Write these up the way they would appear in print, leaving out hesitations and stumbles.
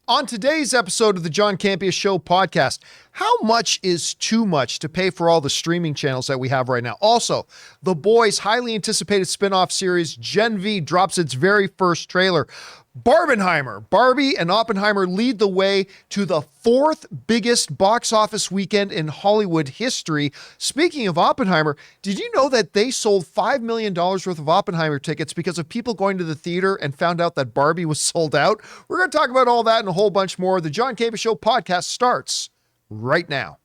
On today's episode of the John Campea Show podcast, how much is too much to pay for all the streaming channels that we have right now? Also, The Boys' highly anticipated spin-off series Gen V drops its very first trailer. Barbenheimer, Barbie and Oppenheimer lead the way to the fourth biggest box office weekend in Hollywood history. Speaking of Oppenheimer, did you know that they sold $5 million worth of Oppenheimer tickets because of people going to the theater and found out that Barbie was sold out? We're going to talk about all that and a whole bunch more. The John Campea Show podcast starts right now.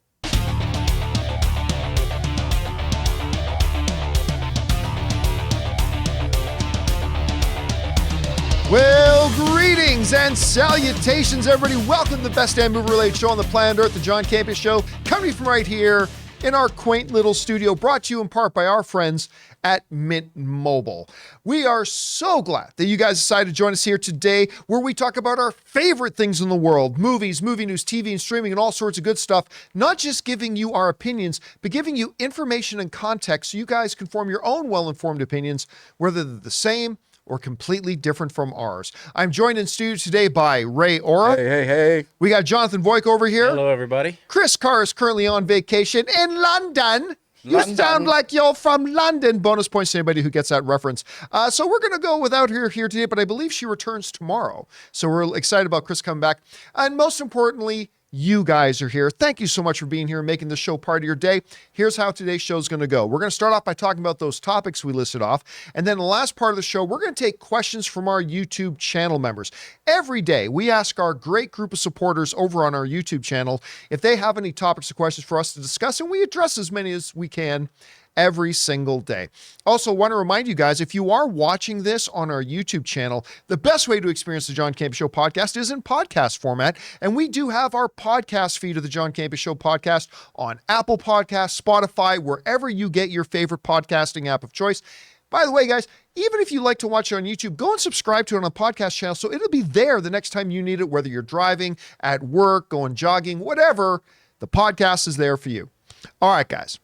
Well, greetings and salutations, everybody. Welcome to the best damn movie-related show on the planet Earth, the John Campea Show, coming from right here in our quaint little studio, brought to you in part by our friends at Mint Mobile. We are so glad that you guys decided to join us here today, where we talk about our favorite things in the world, movies, movie news, TV, and streaming, and all sorts of good stuff, not just giving you our opinions, but giving you information and context so you guys can form your own well-informed opinions, whether they're the same or completely different from ours. I'm joined in studio today by Ray Ora. Hey. We got Jonathan Voick over here. Hello, everybody. Chris Carr is currently on vacation in London. You sound like you're from London. Bonus points to anybody who gets that reference. So we're going to go without her here today, but I believe she returns tomorrow. So we're excited about Chris coming back. And most importantly, you guys are here. Thank you so much for being here and making this show part of your day. Here's how today's show is going to go. We're going to start off by talking about those topics we listed off. And then the last part of the show, we're going to take questions from our YouTube channel members. Every day, we ask our great group of supporters over on our YouTube channel if they have any topics or questions for us to discuss, and we address as many as we can every single day. Also, want to remind you guys, if you are watching this on our YouTube channel, the best way to experience the John Campea Show podcast is in podcast format. And we do have our podcast feed of the John Campea Show podcast on Apple Podcasts, Spotify, wherever you get your favorite podcasting app of choice. By the way, guys, even if you like to watch it on YouTube, go and subscribe to it on a podcast channel so it'll be there the next time you need it, whether you're driving, at work, going jogging, whatever, the podcast is there for you. All right, guys.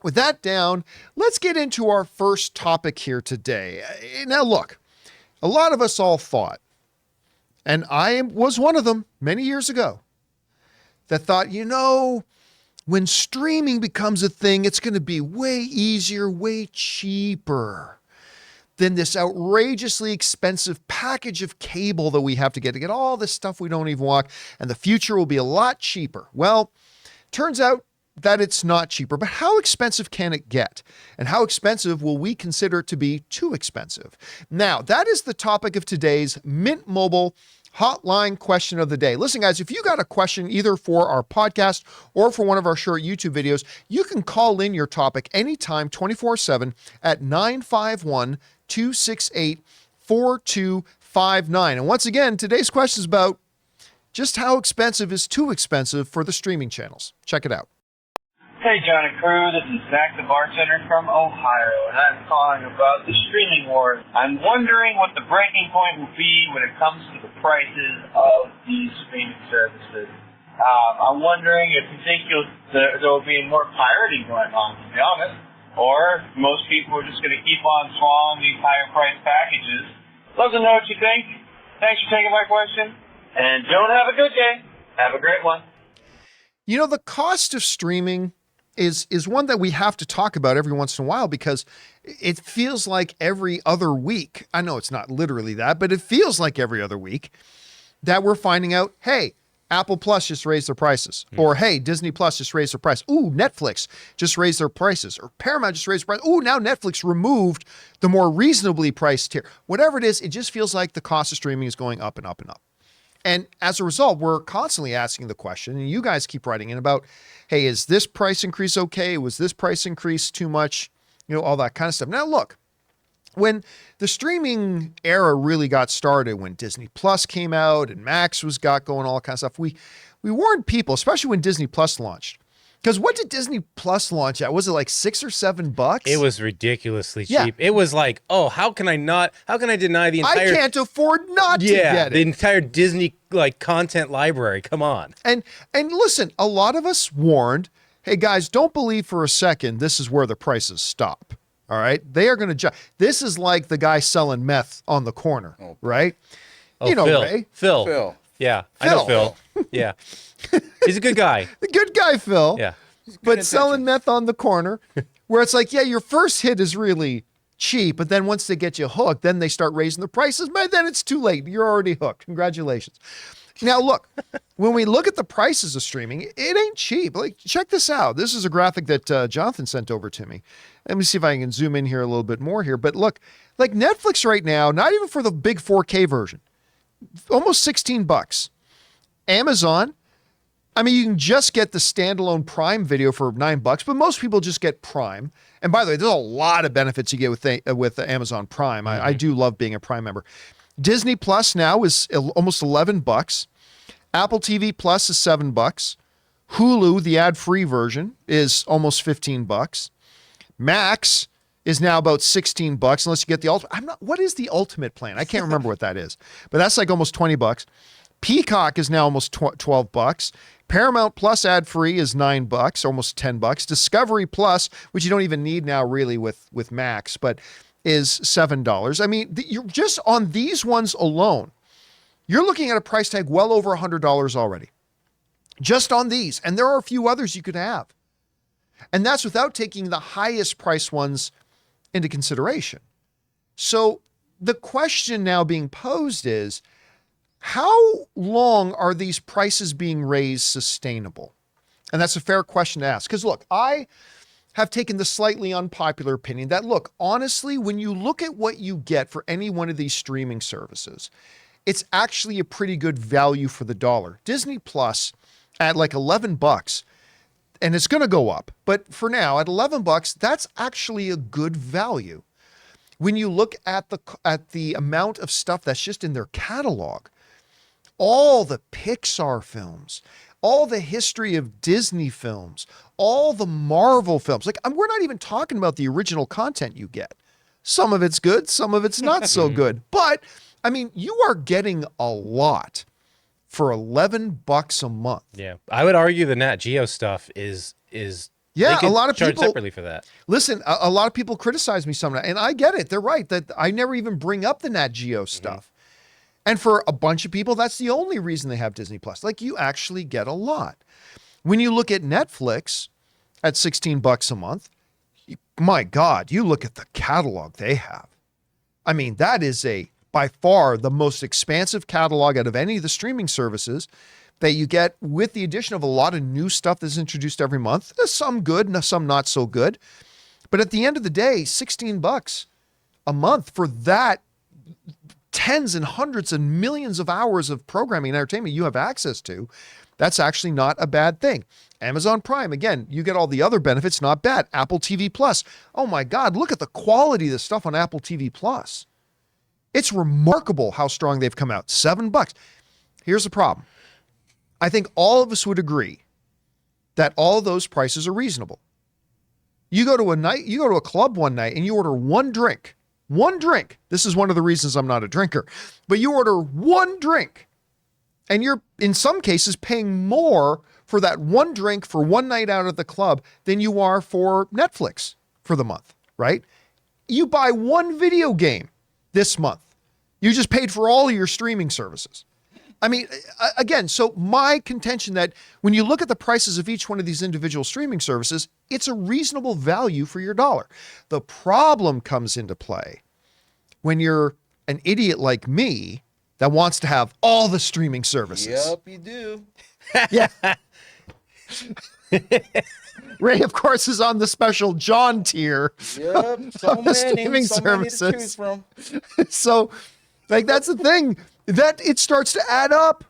With that down, let's get into our first topic here today. Now, look, a lot of us all thought, and I was one of them many years ago, that thought, when streaming becomes a thing, it's going to be way easier, way cheaper than this outrageously expensive package of cable that we have to get all this stuff we don't even want, and the future will be a lot cheaper. Well, turns out that it's not cheaper, but how expensive can it get? And how expensive will we consider to be too expensive? Now, that is the topic of today's Mint Mobile hotline question of the day. Listen, guys, if you got a question either for our podcast or for one of our short YouTube videos, you can call in your topic anytime, 24/7 at 951-268-4259. And once again, today's question is about just how expensive is too expensive for the streaming channels. Check it out. Hey, John and crew, this is Zach the bartender from Ohio, and I'm calling about the streaming wars. I'm wondering what the breaking point will be when it comes to the prices of these streaming services. I'm wondering if you think there will be more pirating going on, to be honest, or most people are just going to keep on swallowing these higher price packages. Love to know what you think. Thanks for taking my question, and don't have a good day. Have a great one. The cost of streaming is one that we have to talk about every once in a while because it feels like every other week, I know it's not literally that, but it feels like every other week that we're finding out, hey, Apple Plus just raised their prices, or hey, Disney Plus just raised their price. Ooh, Netflix just raised their prices, or Paramount just raised their price. Ooh, now Netflix removed the more reasonably priced tier. Whatever it is, it just feels like the cost of streaming is going up and up and up. And as a result, we're constantly asking the question, and you guys keep writing in about, hey, is this price increase okay? Was this price increase too much? All that kind of stuff. Now, look, when the streaming era really got started, when Disney Plus came out and Max got going, all that kind of stuff, we warned people, especially when Disney Plus launched. Because what did Disney Plus launch at? Was it like $6 or $7? It was ridiculously cheap. Yeah. It was like, how can I deny the entire... I can't afford not to get it. The entire Disney content library. Come on. And listen, a lot of us warned, hey guys, don't believe for a second this is where the prices stop. All right? They are going to this is like the guy selling meth on the corner, right? Oh, Phil. Ray. Phil. Yeah, I know Phil. Yeah. He's a good guy. The good guy, Phil. Yeah. But selling meth on the corner, where it's like, yeah, your first hit is really cheap, but then once they get you hooked, then they start raising the prices. But then it's too late. You're already hooked. Congratulations. Now, look, when we look at the prices of streaming, it ain't cheap. Like, check this out. This is a graphic that Jonathan sent over to me. Let me see if I can zoom in here a little bit more here. But look, like Netflix right now, not even for the big 4K version, almost $16. Amazon, I mean, you can just get the standalone Prime video for $9, but most people just get Prime. And by the way, there's a lot of benefits you get with Amazon Prime. I do love being a Prime member. Disney Plus now is almost $11. Apple TV Plus is $7. Hulu, the ad-free version, is almost $15. Max is now about $16 unless you get the ultimate. What is the ultimate plan? I can't remember what that is, but that's like almost $20. Peacock is now almost $12. Paramount Plus ad-free is $9, almost $10. Discovery Plus, which you don't even need now really with Max, but is $7. I mean, you're just on these ones alone, you're looking at a price tag well over $100 already. Just on these. And there are a few others you could have. And that's without taking the highest price ones into consideration. So the question now being posed is, how long are these prices being raised sustainable? And that's a fair question to ask. Because look, I have taken the slightly unpopular opinion that, look, honestly, when you look at what you get for any one of these streaming services, it's actually a pretty good value for the dollar. Disney Plus at like $11, and it's going to go up. But for now, at $11, that's actually a good value. When you look at the amount of stuff that's just in their catalog, all the Pixar films, all the history of Disney films, all the Marvel films. Like, we're not even talking about the original content you get. Some of it's good, some of it's not so good. But, I mean, you are getting a lot for $11 a month. Yeah. I would argue the Nat Geo stuff is yeah, a lot of charge people separately for that. Listen, a lot of people criticize me sometimes, and I get it. They're right that I never even bring up the Nat Geo stuff. And for a bunch of people, that's the only reason they have Disney Plus. Like, you actually get a lot. When you look at Netflix at $16 a month, my God, you look at the catalog they have. I mean, that is by far the most expansive catalog out of any of the streaming services that you get, with the addition of a lot of new stuff that's introduced every month. There's some good and some not so good. But at the end of the day, $16 a month for that tens and hundreds and millions of hours of programming and entertainment you have access to, that's actually not a bad thing. Amazon Prime, again, you get all the other benefits, not bad. Apple TV Plus. Oh my God, look at the quality of the stuff on Apple TV Plus. It's remarkable how strong they've come out. $7. Here's the problem. I think all of us would agree that all of those prices are reasonable. You go to a club one night and you order one drink. One drink. This is one of the reasons I'm not a drinker. But you order one drink, and you're, in some cases, paying more for that one drink for one night out at the club than you are for Netflix for the month, right? You buy one video game this month. You just paid for all of your streaming services. I mean, again, so my contention that when you look at the prices of each one of these individual streaming services, it's a reasonable value for your dollar. The problem comes into play when you're an idiot like me that wants to have all the streaming services. Yep, you do. Yeah. Ray, of course, is on the special John tier. Yep, so the streaming many to services. choose from. So, like, that's the thing, that it starts to add up.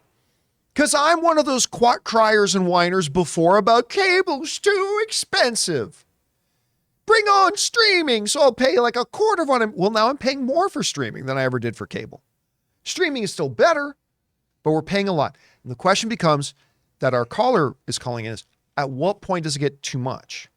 Because I'm one of those criers and whiners before about cable's too expensive. Bring on streaming, so I'll pay like a quarter of what well, now I'm paying more for streaming than I ever did for cable. Streaming is still better, but we're paying a lot. And the question becomes that our caller is calling in is, at what point does it get too much?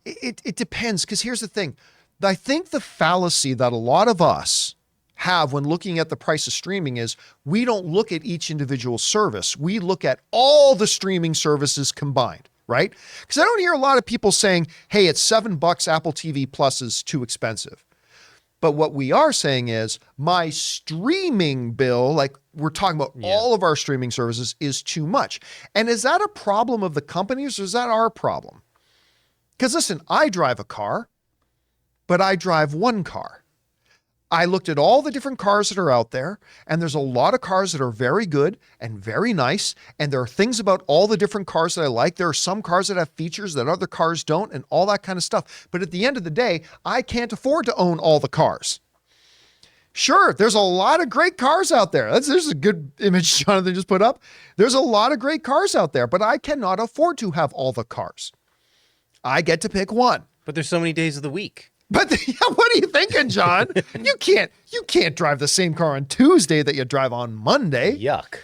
It depends, because here's the thing. I think the fallacy that a lot of us have when looking at the price of streaming is we don't look at each individual service. We look at all the streaming services combined, right? Because I don't hear a lot of people saying, hey, it's $7, Apple TV Plus is too expensive. But what we are saying is my streaming bill, like we're talking about all of our streaming services, is too much. And is that a problem of the companies or is that our problem? Because listen, I drive a car, but I drive one car. I looked at all the different cars that are out there, and there's a lot of cars that are very good and very nice. And there are things about all the different cars that I like. There are some cars that have features that other cars don't and all that kind of stuff. But at the end of the day, I can't afford to own all the cars. Sure, there's a lot of great cars out there. There's a good image Jonathan just put up. There's a lot of great cars out there, but I cannot afford to have all the cars. I get to pick one. But there's so many days of the week. But what are you thinking, John? You can't drive the same car on Tuesday that you drive on Monday. Yuck.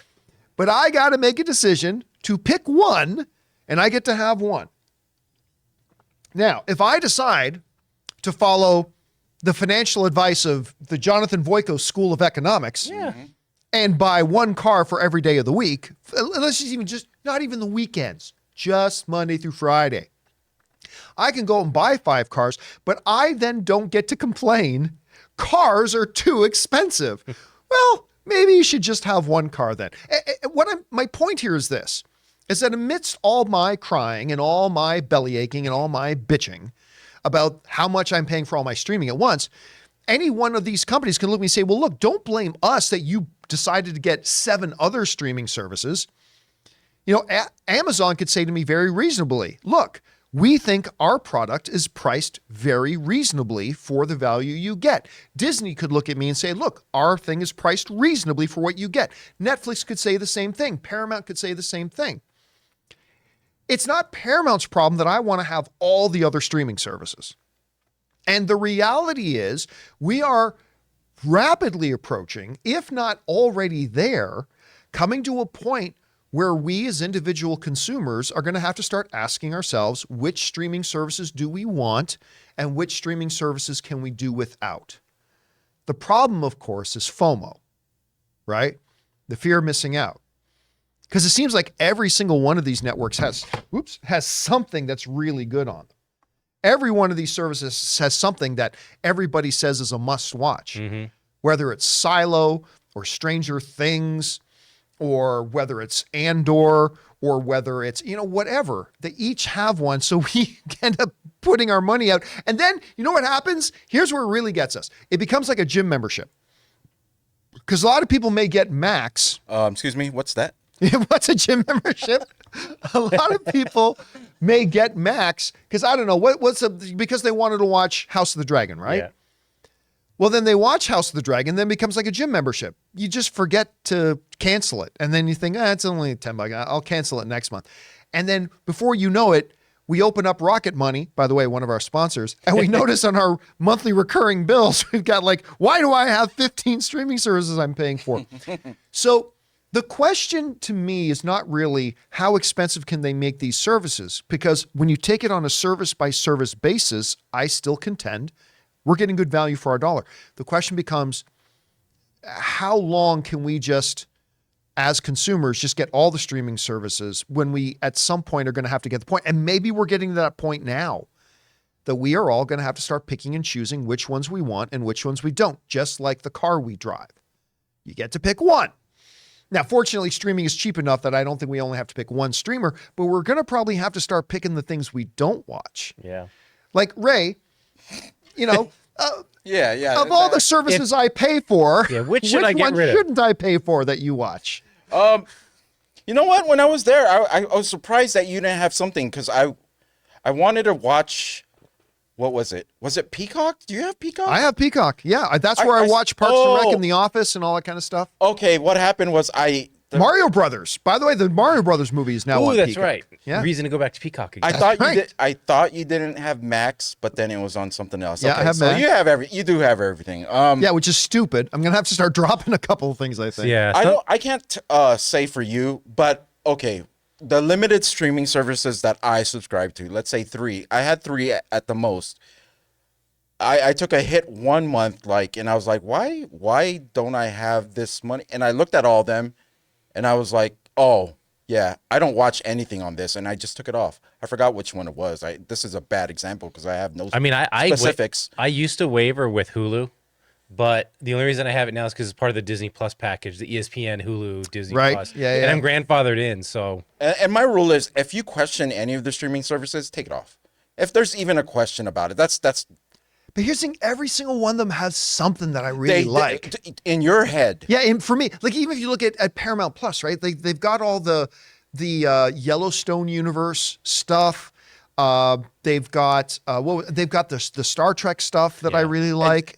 But I got to make a decision to pick one, and I get to have one. Now, if I decide to follow the financial advice of the Jonathan Voico School of Economics and buy one car for every day of the week, let's just not even the weekends, just Monday through Friday. I can go and buy 5 cars, but I then don't get to complain. Cars are too expensive. Well, maybe you should just have one car then. My point here is this, is that amidst all my crying and all my belly aching and all my bitching about how much I'm paying for all my streaming at once, any one of these companies can look at me and say, well, look, don't blame us that you decided to get 7 other streaming services. You know, Amazon could say to me very reasonably, look, we think our product is priced very reasonably for the value you get. Disney could look at me and say, look, our thing is priced reasonably for what you get. Netflix could say the same thing. Paramount could say the same thing. It's not Paramount's problem that I want to have all the other streaming services. And the reality is we are rapidly approaching, if not already there, coming to a point where we as individual consumers are going to have to start asking ourselves, which streaming services do we want and which streaming services can we do without? The problem, of course, is FOMO, right? The fear of missing out. Because it seems like every single one of these networks has something that's really good on them. Every one of these services has something that everybody says is a must watch, whether it's Silo or Stranger Things, or whether it's Andor, or whether it's, whatever. They each have one, so we end up putting our money out. And then, you know what happens? Here's where it really gets us. It becomes like a gym membership. Because a lot of people may get Max. Excuse me, what's that? What's a gym membership? A lot of people may get Max, because I don't know, because they wanted to watch House of the Dragon, right? Yeah. Well, then they watch House of the Dragon, then it becomes like a gym membership. You just forget to cancel it. And then you think, it's only $10. I'll cancel it next month. And then before you know it, we open up Rocket Money, by the way, one of our sponsors, and we notice on our monthly recurring bills, we've got why do I have 15 streaming services I'm paying for? So the question to me is not really how expensive can they make these services? Because when you take it on a service by service basis, I still contend we're getting good value for our dollar. The question becomes, how long can we just, as consumers, just get all the streaming services when we at some point are going to have to get the point? And maybe we're getting to that point now that we are all going to have to start picking and choosing which ones we want and which ones we don't, just like the car we drive. You get to pick one. Now, fortunately, streaming is cheap enough that I don't think we only have to pick one streamer, but we're going to probably have to start picking the things we don't watch. Yeah. Like Ray, Yeah. Of all the services I pay for, which should I get rid of? Shouldn't I pay for that you watch? You know what? When I was there, I was surprised that you didn't have something, because I wanted to watch. What was it? Was it Peacock? Do you have Peacock? I have Peacock. Yeah, that's where I watch Parks and Rec and The Office and all that kind of stuff. Okay, what happened was Mario Brothers. By the way, the Mario Brothers movie is now on that's Peacock. right. Yeah. Reason to go back to Peacock again. I thought you didn't have Max, but then it was on something else. Yeah, okay, I have so Max. you do have everything. Yeah, which is stupid. I'm gonna have to start dropping a couple of things, I think. Yeah. I can't say for you, but okay. The limited streaming services that I subscribe to, let's say 3. I had 3 at the most. I took a hit 1 month, and I was like, why don't I have this money? And I looked at all of them, and I was like, oh, yeah, I don't watch anything on this, and I just took it off. I forgot which one it was. This is a bad example because I have no specifics. I used to waver with Hulu, But the only reason I have it now is because it's part of the Disney Plus package, the ESPN, Hulu, Disney Right. Plus. Yeah, And yeah. I'm grandfathered in, so And my rule is, if you question any of the streaming services, take it off. If there's even a question about it, that's But here's the thing, every single one of them has something that I really they like. in your head. Yeah, and for me, like even if you look at Paramount Plus, right? They've got all the Yellowstone universe stuff. They've got they've got the Star Trek stuff that I really like.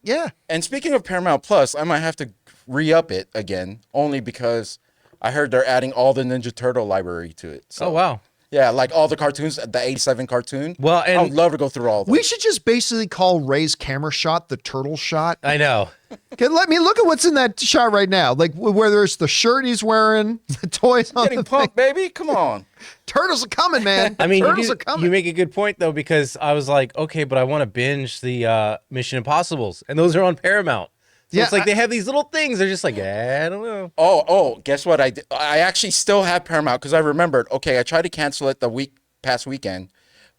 Yeah. And speaking of Paramount Plus, I might have to re-up it again, only because I heard they're adding all the Ninja Turtle library to it. So, oh wow. yeah, like all the cartoons, the 87 cartoon. Well, and I would love to go through all of them. We should just basically call Ray's camera shot the turtle shot. I know. Okay, let me look at what's in that shot right now. Like where there's the shirt he's wearing, the toys on Getting the pumped, baby. Come on. Turtles are coming, man. I mean, turtles are coming. you make a good point though, because I was like, okay, but I want to binge the Mission Impossibles, and those are on Paramount. So Yeah, it's like they have these little things. They're just like, I don't know. Oh, guess what I did? I actually still have Paramount because I remembered, okay, I tried to cancel it the past weekend,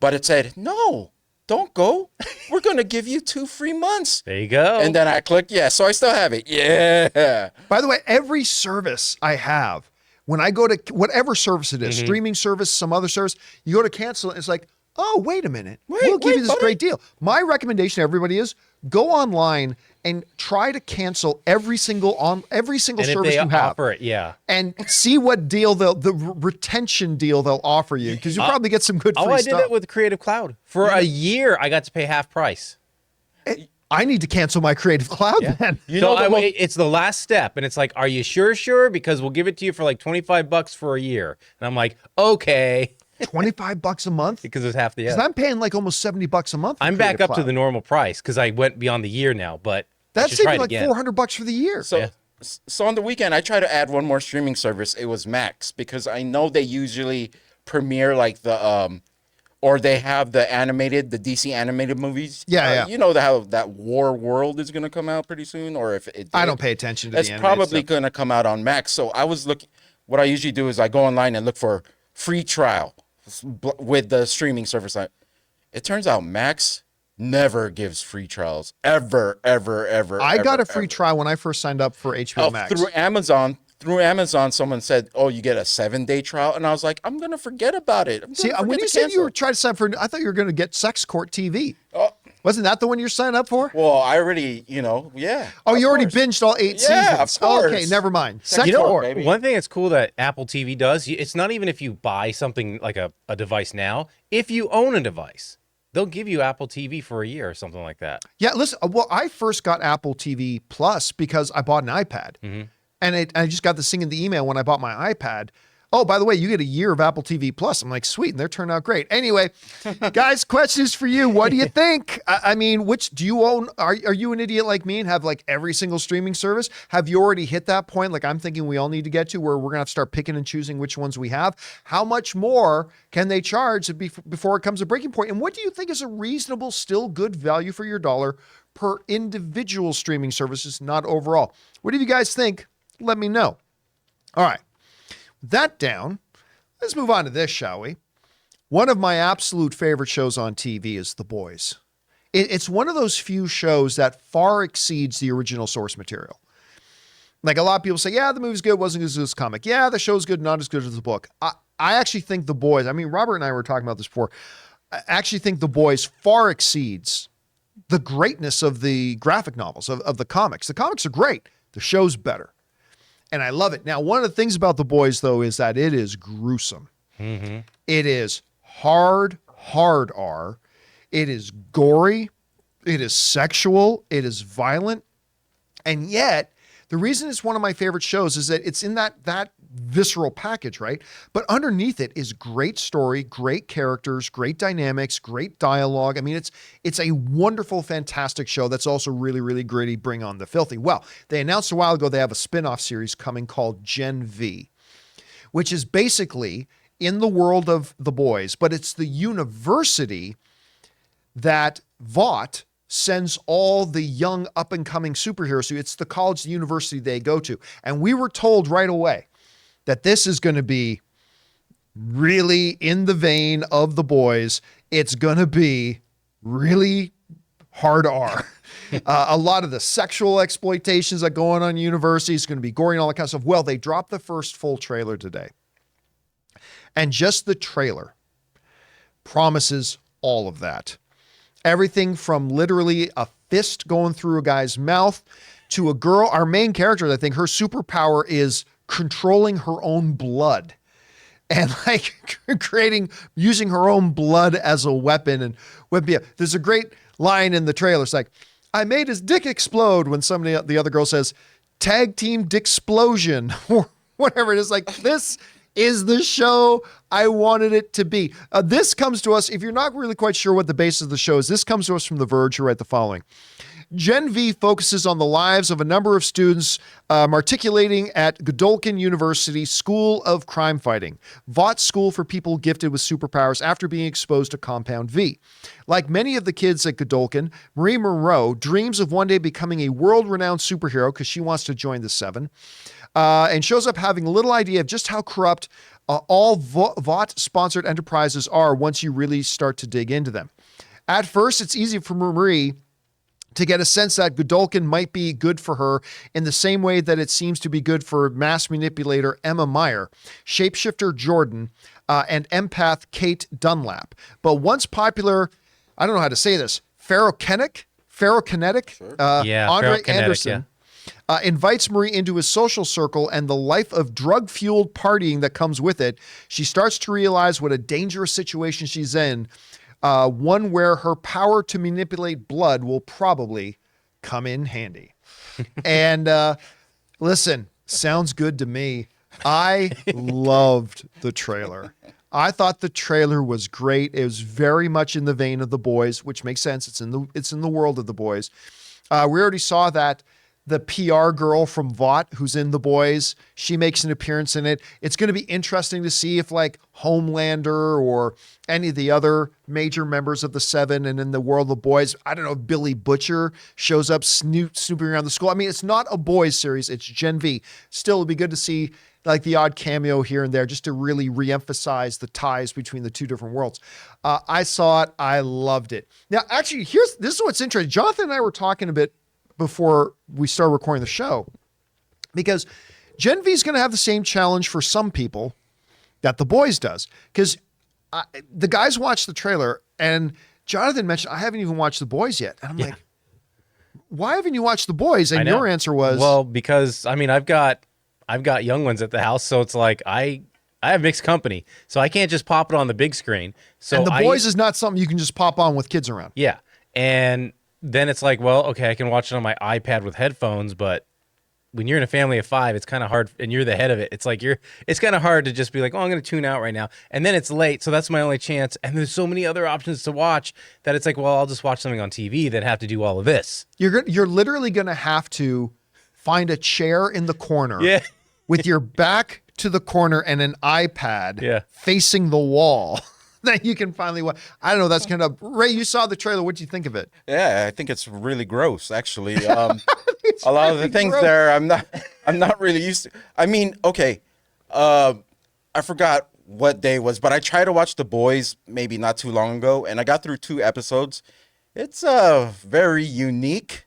but it said, no, don't go. We're going to give you 2 free months. There you go. And then I clicked, yeah, so I still have it. Yeah. By the way, every service I have, when I go to whatever service it is, Mm-hmm. streaming service, some other service, you go to cancel it, it's like, oh, wait a minute. Wait, we'll give you this buddy. great deal. My recommendation to everybody is go online and try to cancel every single and if service they you have. offer it, yeah. And see what deal the retention deal they'll offer you, because you'll probably get some good free Oh, I stuff. did it with Creative Cloud. For a year, I got to pay half price. I need to cancel my Creative Cloud then. You So know, it's the last step, and it's like, are you sure? Because we'll give it to you for like $25 for a year. And I'm like, okay, $25 a month? because it's half the. Because I'm paying like almost $70 a month. For I'm back Creative up to Cloud. the normal price because I went beyond the year now. But I That's should try saving it like again. $400 for the year. So on the weekend, I tried to add one more streaming service. It was Max, because I know they usually premiere like the or they have the DC animated movies. Yeah. You know how that War World is going to come out pretty soon, or if it I did, don't pay attention to it's the animated probably stuff. going to come out on Max. So I was looking. What I usually do is I go online and look for free trial with the streaming service. It turns out Max never gives free trials ever. I got a free trial when I first signed up for HBO Max. through Amazon. Through Amazon, someone said, "Oh, you get a 7-day trial," and I was like, "I'm gonna forget about it." See, when you said you were trying to sign up for, I thought you were going to get Sex Court TV. Oh. Wasn't that the one you're signing up for? Well, I already, yeah. Oh, of you already course. binged all 8 Yeah, seasons. of course. Okay, never mind. Sex You know, Court. baby. one thing that's cool that Apple TV does, it's not even if you buy something like a device now. If you own a device, they'll give you Apple TV for a year or something like that. Yeah, listen. Well, I first got Apple TV Plus because I bought an iPad, and I just got this thing in the email when I bought my iPad. Oh, by the way, you get a year of Apple TV Plus. I'm like, sweet, and they're turned out great. Anyway, guys, question is for you. What do you think? I mean, which do you own? Are you an idiot like me and have like every single streaming service? Have you already hit that point? Like I'm thinking we all need to get to where we're gonna have to start picking and choosing which ones we have. How much more can they charge before it comes to breaking point? And what do you think is a reasonable, still good value for your dollar per individual streaming services, not overall? What do you guys think? Let me know. All right. That down, let's move on to this, shall we? One of my absolute favorite shows on TV is The Boys. It's one of those few shows that far exceeds the original source material. Like a lot of people say, yeah, the movie's good, wasn't as good as the comic. Yeah, the show's good, not as good as the book. I actually think The Boys, I mean, Robert and I were talking about this before. I actually think The Boys far exceeds the greatness of the graphic novels, of the comics. The comics are great. The show's better. And I love it. Now, one of the things about The Boys, though, is that it is gruesome. It is hard R. It is gory. It is sexual. It is violent. And yet, the reason it's one of my favorite shows is that it's in that visceral package, right? But underneath it is great story, great characters, great dynamics, great dialogue. I mean, it's a wonderful, fantastic show that's also really, really gritty. Bring on the filthy. Well, they announced a while ago they have a spin-off series coming called Gen V, which is basically in the world of The Boys, but it's the university that Vought sends all the young up-and-coming superheroes to. It's the college, the university they go to. And we were told right away that this is going to be really in the vein of The Boys. It's going to be really hard R. A lot of the sexual exploitations that go on universities is going to be gory and all that kind of stuff. Well, they dropped the first full trailer today. And just the trailer promises all of that. Everything from literally a fist going through a guy's mouth to a girl. Our main character, I think her superpower is controlling her own blood and like using her own blood as a weapon. And there's a great line in the trailer. It's like, I made his dick explode, when the other girl says, tag team Dicksplosion, or whatever it is. Like, this is the show I wanted it to be. This comes to us, if you're not really quite sure what the basis of the show is, this comes to us from The Verge, who write the following. Gen V focuses on the lives of a number of students matriculating at Godolphin University School of Crime Fighting, Vought's school for people gifted with superpowers after being exposed to Compound V. Like many of the kids at Godolphin, Marie Monroe dreams of one day becoming a world-renowned superhero because she wants to join the Seven, and shows up having little idea of just how corrupt all Vought-sponsored enterprises are once you really start to dig into them. At first, it's easy for Marie to get a sense that Godolphin might be good for her in the same way that it seems to be good for mass manipulator Emma Meyer, shapeshifter Jordan, and empath Kate Dunlap. But once popular, I don't know how to say this, ferrokinetic, Ferrokinetic, Andre Anderson, yeah. Invites Marie into his social circle and the life of drug-fueled partying that comes with it. She starts to realize what a dangerous situation she's in, one where her power to manipulate blood will probably come in handy. And listen, sounds good to me. I loved the trailer. I thought the trailer was great. It was very much in the vein of The Boys, which makes sense. It's in the world of The Boys. We already saw that the PR girl from Vought, who's in The Boys, she makes an appearance in it. It's going to be interesting to see if like Homelander or any of the other major members of the Seven and in the world of The Boys, I don't know if Billy Butcher shows up snooping around the school. I mean, it's not a boys series, it's Gen V. Still, it'd be good to see like the odd cameo here and there just to really reemphasize the ties between the two different worlds. I saw it. I loved it. Now, actually, this is what's interesting. Jonathan and I were talking a bit before we start recording the show, because Gen V is going to have the same challenge for some people that The Boys does. Because the guys watched the trailer and Jonathan mentioned, I haven't even watched The Boys yet. And I'm like, why haven't you watched The Boys? And your answer was, well, because I mean, I've got young ones at the house, so it's like I have mixed company, so I can't just pop it on the big screen. So and The Boys is not something you can just pop on with kids around. Yeah, and then it's like, well, okay, I can watch it on my iPad with headphones, but when you're in a family of 5, it's kind of hard, and you're the head of it. It's like it's kind of hard to just be like, oh, I'm going to tune out right now, and then it's late, so that's my only chance. And there's so many other options to watch that it's like, well, I'll just watch something on TV that have to do all of this. You're literally going to have to find a chair in the corner, with your back to the corner and an iPad facing the wall. That you can finally watch. I don't know. That's kind of Ray. You saw the trailer. What do you think of it? Yeah, I think it's really gross. Actually, a lot of the things gross. There, I'm not really used to. I mean, okay, I forgot what day it was, but I tried to watch The Boys maybe not too long ago, and I got through 2 episodes. It's very unique.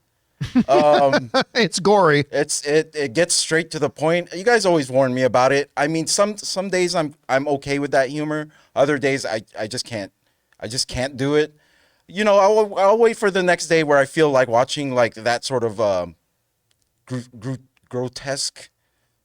It's gory. It gets straight to the point. You guys always warn me about it. I mean, some days I'm okay with that humor. Other days I just can't do it. You know, I'll wait for the next day where I feel like watching like that sort of grotesque,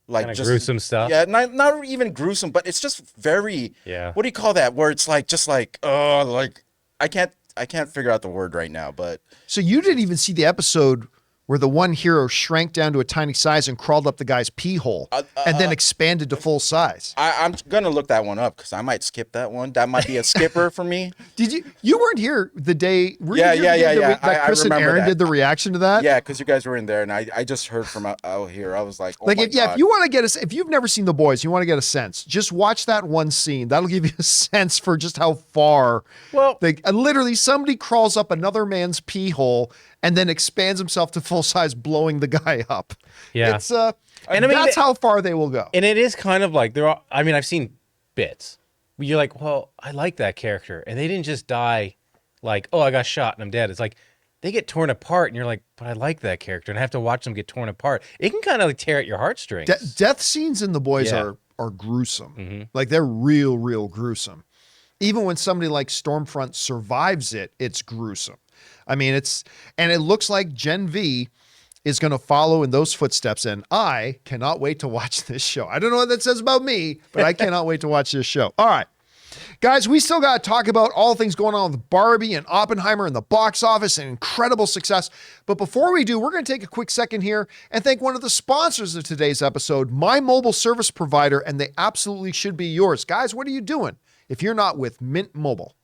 like just gruesome stuff. Yeah, not even gruesome, but it's just very what do you call that? Where it's like just like like I can't figure out the word right now, but so you didn't even see the episode where the one hero shrank down to a tiny size and crawled up the guy's pee hole and then expanded to full size. I'm gonna look that one up because I might skip that one. That might be a skipper for me. Did you weren't here the day? Yeah. That Chris and Aaron did the reaction to that. Yeah, because you guys were in there, and I just heard from out here. I was like, oh like my God. If you want to get if you've never seen The Boys, you want to get a sense. Just watch that one scene. That'll give you a sense for just how far. Well, literally somebody crawls up another man's pee hole and then expands himself to full size, blowing the guy up. Yeah, it's and I mean, that's how far they will go. And it is kind of like I mean, I've seen bits where you're like, well, I like that character, and they didn't just die like, oh, I got shot and I'm dead. It's like they get torn apart, and you're like, but I like that character, and I have to watch them get torn apart. It can kind of like tear at your heartstrings. Death scenes in The Boys are gruesome. Like they're real gruesome. Even when somebody like Stormfront survives it, it's gruesome. I mean, and it looks like Gen V is going to follow in those footsteps, and I cannot wait to watch this show. I don't know what that says about me, but I cannot wait to watch this show. All right. Guys, we still got to talk about all things going on with Barbie and Oppenheimer and the box office and incredible success. But before we do, we're going to take a quick second here and thank one of the sponsors of today's episode, my mobile service provider, and they absolutely should be yours. Guys, what are you doing if you're not with Mint Mobile?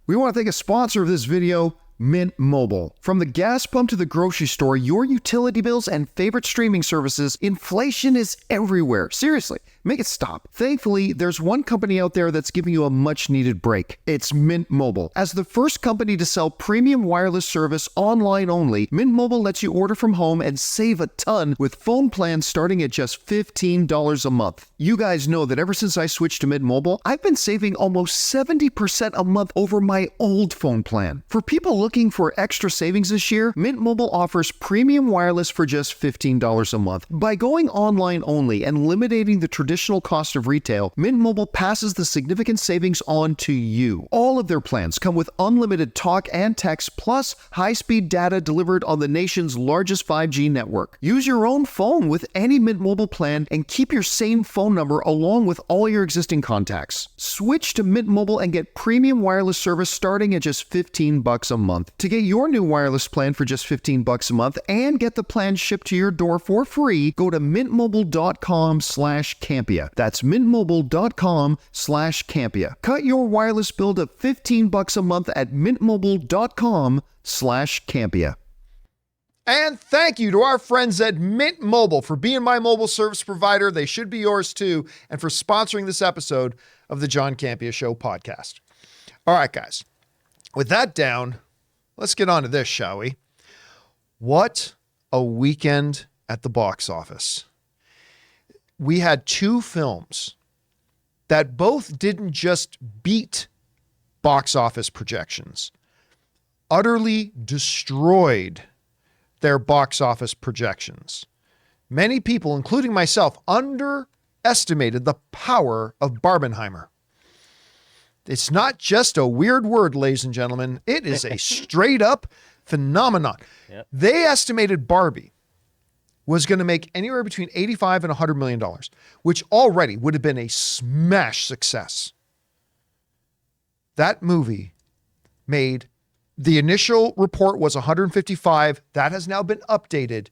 We want to thank a sponsor of this video, Mint Mobile. From the gas pump to the grocery store, your utility bills and favorite streaming services, inflation is everywhere. Seriously, make it stop. Thankfully, there's one company out there that's giving you a much-needed break. It's Mint Mobile. As the first company to sell premium wireless service online only, Mint Mobile lets you order from home and save a ton with phone plans starting at just $15 a month. You guys know that ever since I switched to Mint Mobile, I've been saving almost 70% a month over my old phone plan. For people looking for extra savings this year, Mint Mobile offers premium wireless for just $15 a month. By going online only and eliminating the traditional cost of retail, Mint Mobile passes the significant savings on to you. All of their plans come with unlimited talk and text plus high-speed data delivered on the nation's largest 5G network. Use your own phone with any Mint Mobile plan and keep your same phone number along with all your existing contacts. Switch to Mint Mobile and get premium wireless service starting at just $15 a month. To get your new wireless plan for just $15 a month and get the plan shipped to your door for free, go to mintmobile.com/Campea. That's mintmobile.com/Campea. Cut your wireless bill to $15 a month at mintmobile.com/Campea. And thank you to our friends at Mint Mobile for being my mobile service provider. They should be yours too. And for sponsoring this episode of the John Campea Show podcast. All right, guys. With that down, let's get on to this, shall we? What a weekend at the box office. We had two films that both didn't just beat box office projections, utterly destroyed their box office projections. Many people, including myself, underestimated the power of Barbenheimer. It's not just a weird word, ladies and gentlemen. It is a straight up phenomenon. Yep. They estimated Barbie was going to make anywhere between $85 and $100 million, which already would have been a smash success. That movie made, the initial report was 155. That has now been updated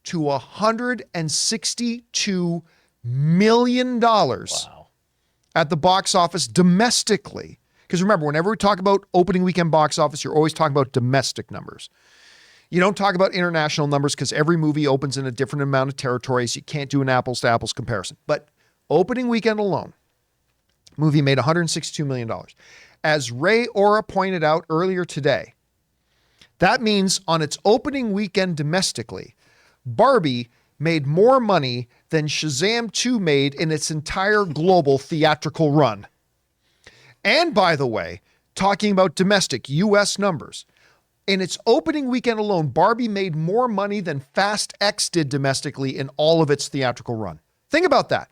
to $162 million. Wow. At the box office domestically. Because remember, whenever we talk about opening weekend box office, you're always talking about domestic numbers. You don't talk about international numbers because every movie opens in a different amount of territories. You can't do an apples to apples comparison. But opening weekend alone, movie made $162 million. As Ray Ora pointed out earlier today, that means on its opening weekend domestically, Barbie made more money than Shazam 2 made in its entire global theatrical run. And by the way, talking about domestic US numbers, in its opening weekend alone, Barbie made more money than Fast X did domestically in all of its theatrical run. Think about that.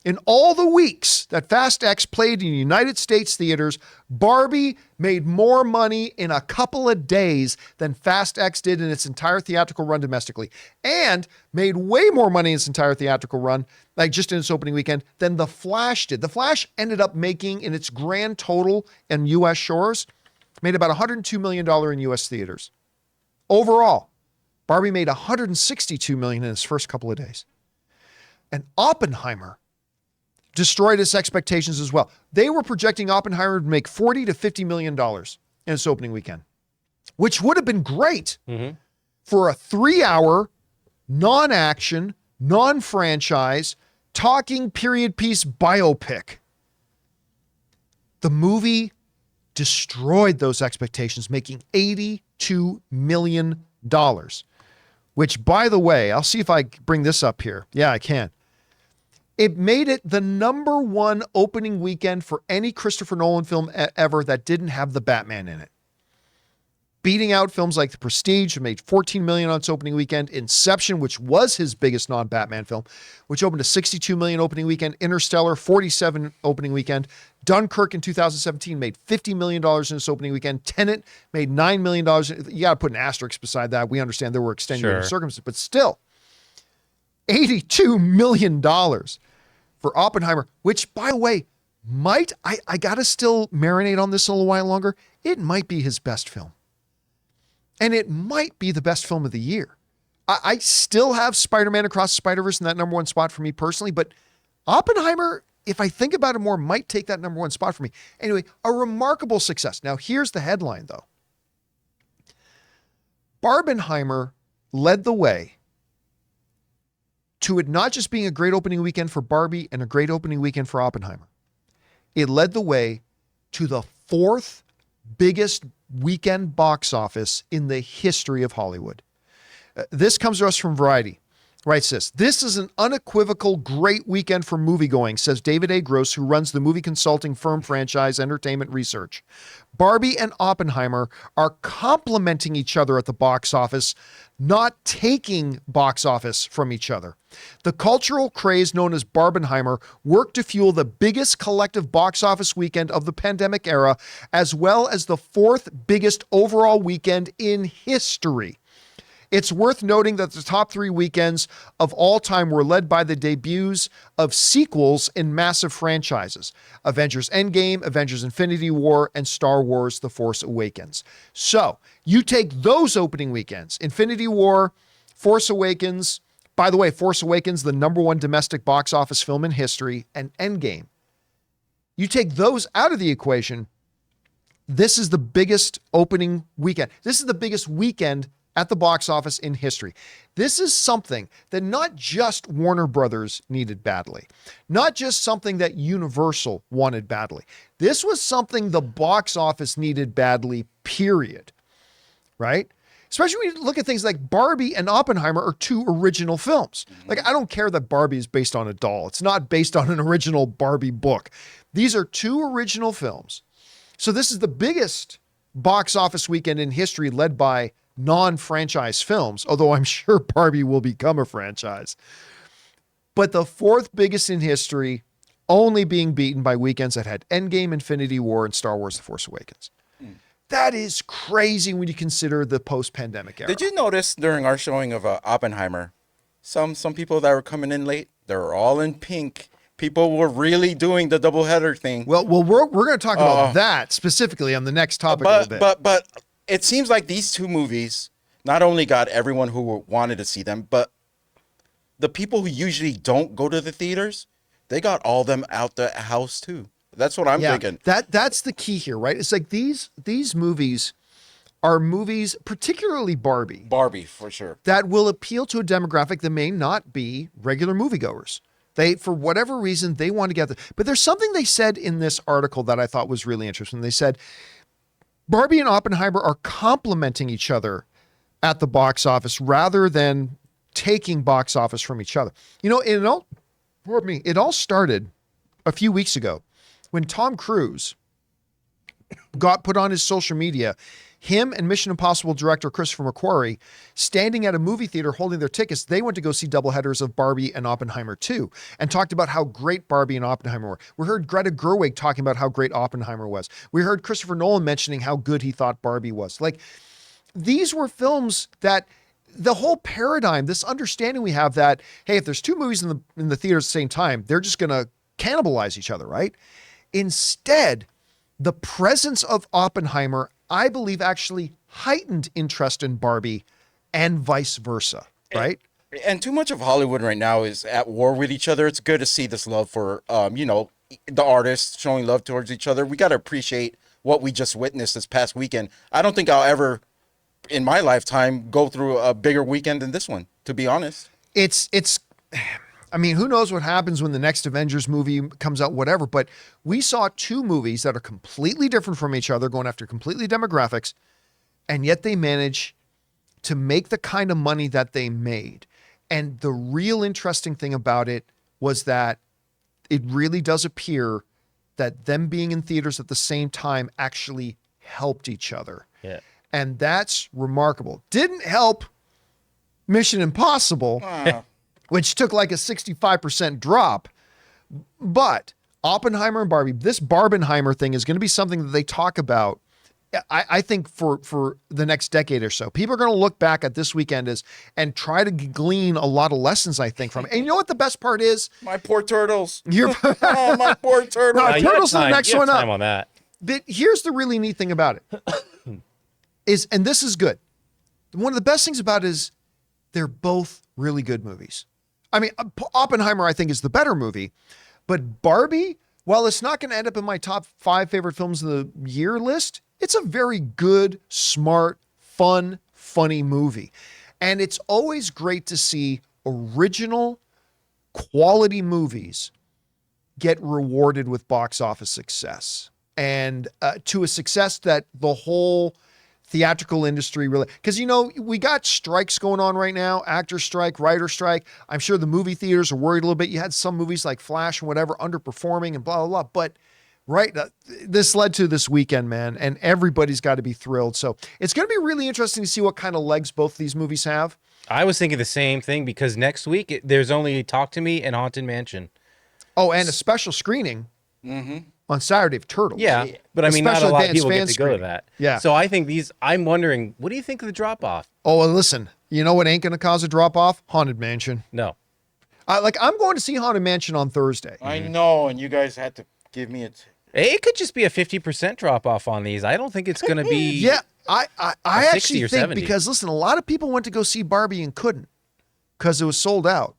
In all the weeks that Fast X played in United States theaters, Barbie made more money in a couple of days than Fast X did in its entire theatrical run domestically, and made way more money in its entire theatrical run, like just in its opening weekend, than The Flash did. The Flash ended up making, in its grand total in U.S. shores, made about $102 million in U.S. theaters. Overall, Barbie made $162 million in its first couple of days. And Oppenheimer destroyed its expectations as well. They were projecting Oppenheimer to make $40 to $50 million in its opening weekend, which would have been great for a 3-hour, non-action, non-franchise, talking period piece biopic. The movie destroyed those expectations, making $82 million, which, by the way, I'll see if I bring this up here. Yeah, I can. It made it the number one opening weekend for any Christopher Nolan film ever that didn't have the Batman in it. beating out films like The Prestige, which made $14 million on its opening weekend. Inception, which was his biggest non-Batman film, which opened to $62 million opening weekend. Interstellar, $47 opening weekend. Dunkirk in 2017 made $50 million in its opening weekend. Tenet made $9 million. You got to put an asterisk beside that. We understand there were extenuating circumstances, but still, $82 million for Oppenheimer, which, by the way, I got to still marinate on this a little while longer. It might be his best film. And it might be the best film of the year. I still have Spider-Man Across the Spider-Verse in that number one spot for me personally, but Oppenheimer, if I think about it more, might take that number one spot for me. Anyway, a remarkable success. Now, here's the headline, though. Barbenheimer led the way to it not just being a great opening weekend for Barbie and a great opening weekend for Oppenheimer. It led the way to the fourth biggest weekend box office in the history of Hollywood. This comes to us from Variety. Writes this is an unequivocal great weekend for moviegoing, says David A. Gross, who runs the movie consulting firm Franchise Entertainment Research. Barbie and Oppenheimer are complementing each other at the box office, not taking box office from each other. The cultural craze known as Barbenheimer worked to fuel the biggest collective box office weekend of the pandemic era, as well as the fourth biggest overall weekend in history. It's worth noting that the top three weekends of all time were led by the debuts of sequels in massive franchises: Avengers Endgame, Avengers Infinity War, and Star Wars The Force Awakens. So you take those opening weekends, Infinity War, Force Awakens, by the way, Force Awakens, the number one domestic box office film in history, and Endgame. You take those out of the equation, this is the biggest opening weekend. This is the biggest weekend at the box office in history. This is something that not just Warner Brothers needed badly, not just something that Universal wanted badly. This was something the box office needed badly, period. Right? Especially when you look at things like Barbie and Oppenheimer are two original films. Like, I don't care that Barbie is based on a doll. It's not based on an original Barbie book. These are two original films. So this is the biggest box office weekend in history, led by non-franchise films, although I'm sure Barbie will become a franchise. But the fourth biggest in history, only being beaten by weekends that had Endgame, Infinity War, and Star Wars The Force Awakens. That is crazy when you consider the post-pandemic era. Did you notice during our showing of Oppenheimer, some people that were coming in late, they were all in pink. People were really doing the doubleheader thing. Well, we're going to talk about that specifically on the next topic a little bit. But it seems like these two movies not only got everyone who wanted to see them, but the people who usually don't go to the theaters, they got all them out the house too. That's what I'm thinking. That's the key here, right? It's like these movies are movies, particularly Barbie. Barbie, for sure. That will appeal to a demographic that may not be regular moviegoers. They, for whatever reason, they want to get there. But there's something they said in this article that I thought was really interesting. They said, Barbie and Oppenheimer are complementing each other at the box office rather than taking box office from each other. You know, it all started a few weeks ago when Tom Cruise got put on his social media, him and Mission Impossible director Christopher McQuarrie standing at a movie theater holding their tickets. They went to go see doubleheaders of Barbie and Oppenheimer 2 and talked about how great Barbie and Oppenheimer were. We heard Greta Gerwig talking about how great Oppenheimer was. We heard Christopher Nolan mentioning how good he thought Barbie was. Like, these were films that the whole paradigm, this understanding we have that, hey, if there's two movies in the theater at the same time, they're just going to cannibalize each other, right? Instead, the presence of Oppenheimer, I believe, actually heightened interest in Barbie and vice versa, right? And too much of Hollywood right now is at war with each other. It's good to see this love for, the artists showing love towards each other. We got to appreciate what we just witnessed this past weekend. I don't think I'll ever, in my lifetime, go through a bigger weekend than this one, to be honest. I mean, who knows what happens when the next Avengers movie comes out, whatever, but we saw two movies that are completely different from each other, going after completely demographics, and yet they manage to make the kind of money that they made. And the real interesting thing about it was that it really does appear that them being in theaters at the same time actually helped each other. Yeah. And that's remarkable. Didn't help Mission Impossible, which took like a 65% drop. But Oppenheimer and Barbie, this Barbenheimer thing is going to be something that they talk about, I think, for the next decade or so. People are going to look back at this weekend and try to glean a lot of lessons, I think, from it. And you know what the best part is? My poor turtles. Oh, my poor turtles. No, Turtles are the next one up. Time on that. But here's the really neat thing about it. And this is good. One of the best things about it is they're both really good movies. I mean, Oppenheimer, I think, is the better movie. But Barbie, while it's not going to end up in my top 5 favorite films of the year list, it's a very good, smart, fun, funny movie. And it's always great to see original, quality movies get rewarded with box office success. And to a success that the whole theatrical industry really, because, you know, we got strikes going on right now, actor strike, writer strike. I'm sure the movie theaters are worried a little bit. You had some movies like Flash and whatever underperforming and blah, blah, blah. But this led to this weekend, man, and everybody's got to be thrilled. So it's going to be really interesting to see what kind of legs both these movies have. I was thinking the same thing because next week there's only Talk to Me and Haunted Mansion. Oh, and a special screening on Saturday of Turtles. Yeah, but I mean, not a lot of people get to go to that. Yeah. So I think I'm wondering, what do you think of the drop-off? Oh, well, listen, you know what ain't going to cause a drop-off? Haunted Mansion. No. I'm going to see Haunted Mansion on Thursday. I know, and you guys had to give me It could just be a 50% drop-off on these. I don't think it's going to be... Yeah, I actually 60 or think 70. because, listen, a lot of people went to go see Barbie and couldn't because it was sold out.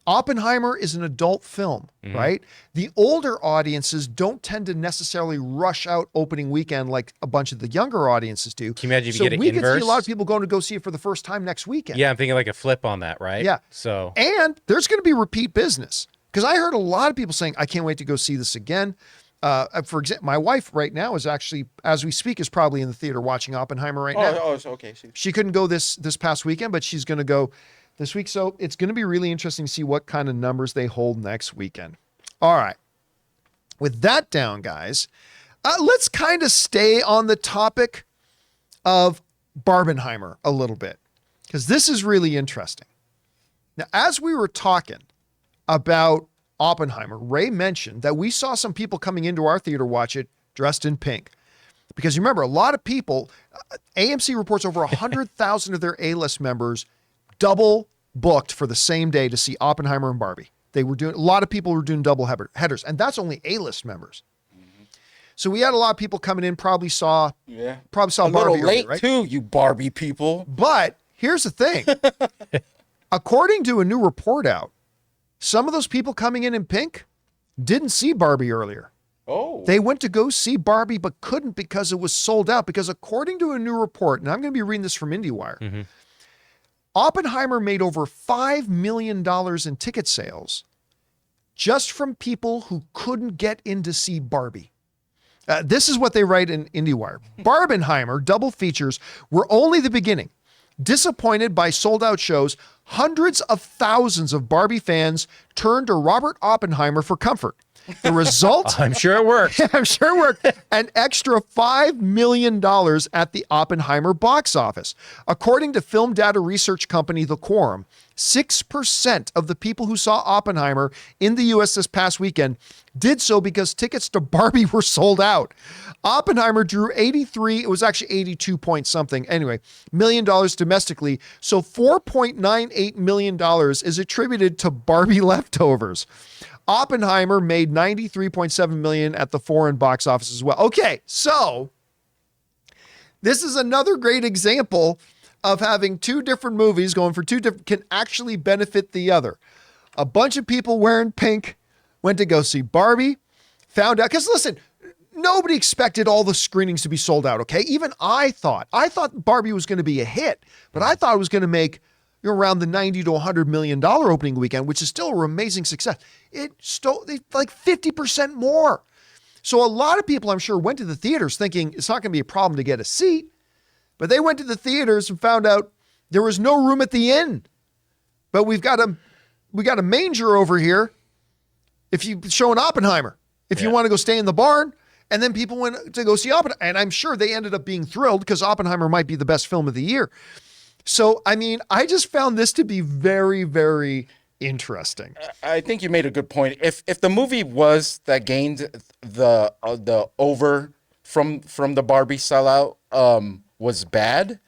Oppenheimer is an adult film, right? The older audiences don't tend to necessarily rush out opening weekend like a bunch of the younger audiences do. Can you imagine if so you get it we could see inverse? a lot of people going to go see it for the first time next weekend. Yeah, I'm thinking like a flip on that, right? Yeah. So... And there's going to be repeat business because I heard a lot of people saying, I can't wait to go see this again. For example, my wife right now is actually, as we speak, is probably in the theater watching Oppenheimer right now. Oh, okay. She couldn't go this past weekend, but she's going to go this week. So it's going to be really interesting to see what kind of numbers they hold next weekend. All right. With that down, guys, let's kind of stay on the topic of Barbenheimer a little bit, because this is really interesting. Now, as we were talking about Oppenheimer, Ray mentioned that we saw some people coming into our theater watch it dressed in pink. Because you remember, a lot of people, AMC reports over 100,000 of their A-list members double booked for the same day to see Oppenheimer and Barbie. A lot of people were doing double headers, and that's only A-list members. So we had a lot of people coming in, probably saw A Barbie little earlier, late right? too, you Barbie people. But here's the thing. According to a new report out, some of those people coming in pink didn't see Barbie earlier. Oh. They went to go see Barbie, but couldn't because it was sold out. Because according to a new report, and I'm going to be reading this from IndieWire, Oppenheimer made over $5 million in ticket sales just from people who couldn't get in to see Barbie. This is what they write in IndieWire. Barbenheimer double features were only the beginning. Disappointed by sold-out shows, hundreds of thousands of Barbie fans turned to Robert Oppenheimer for comfort. The result? I'm sure it worked. I'm sure it worked. An extra $5 million at the Oppenheimer box office. According to film data research company The Quorum, 6% of the people who saw Oppenheimer in the U.S. this past weekend did so because tickets to Barbie were sold out. Oppenheimer drew 83, it was actually 82 point something, anyway, million dollars domestically. So $4.98 million is attributed to Barbie leftovers. Oppenheimer made $93.7 million at the foreign box office as well. Okay, so this is another great example of having two different movies going for two different, can actually benefit the other. A bunch of people wearing pink went to go see Barbie, found out, because listen, nobody expected all the screenings to be sold out, okay? Even I thought Barbie was going to be a hit, but I thought it was going to make around the $90 to $100 million opening weekend, which is still an amazing success. It stole like 50% more. So a lot of people, I'm sure, went to the theaters thinking it's not going to be a problem to get a seat, but they went to the theaters and found out there was no room at the inn. But we got a manger over here. If you show an Oppenheimer, if you want to go stay in the barn, And then people went to go see Oppenheimer. And I'm sure they ended up being thrilled because Oppenheimer might be the best film of the year. So, I mean, I just found this to be very, very interesting. I think you made a good point. If the movie was that gained the over from the Barbie sellout was bad,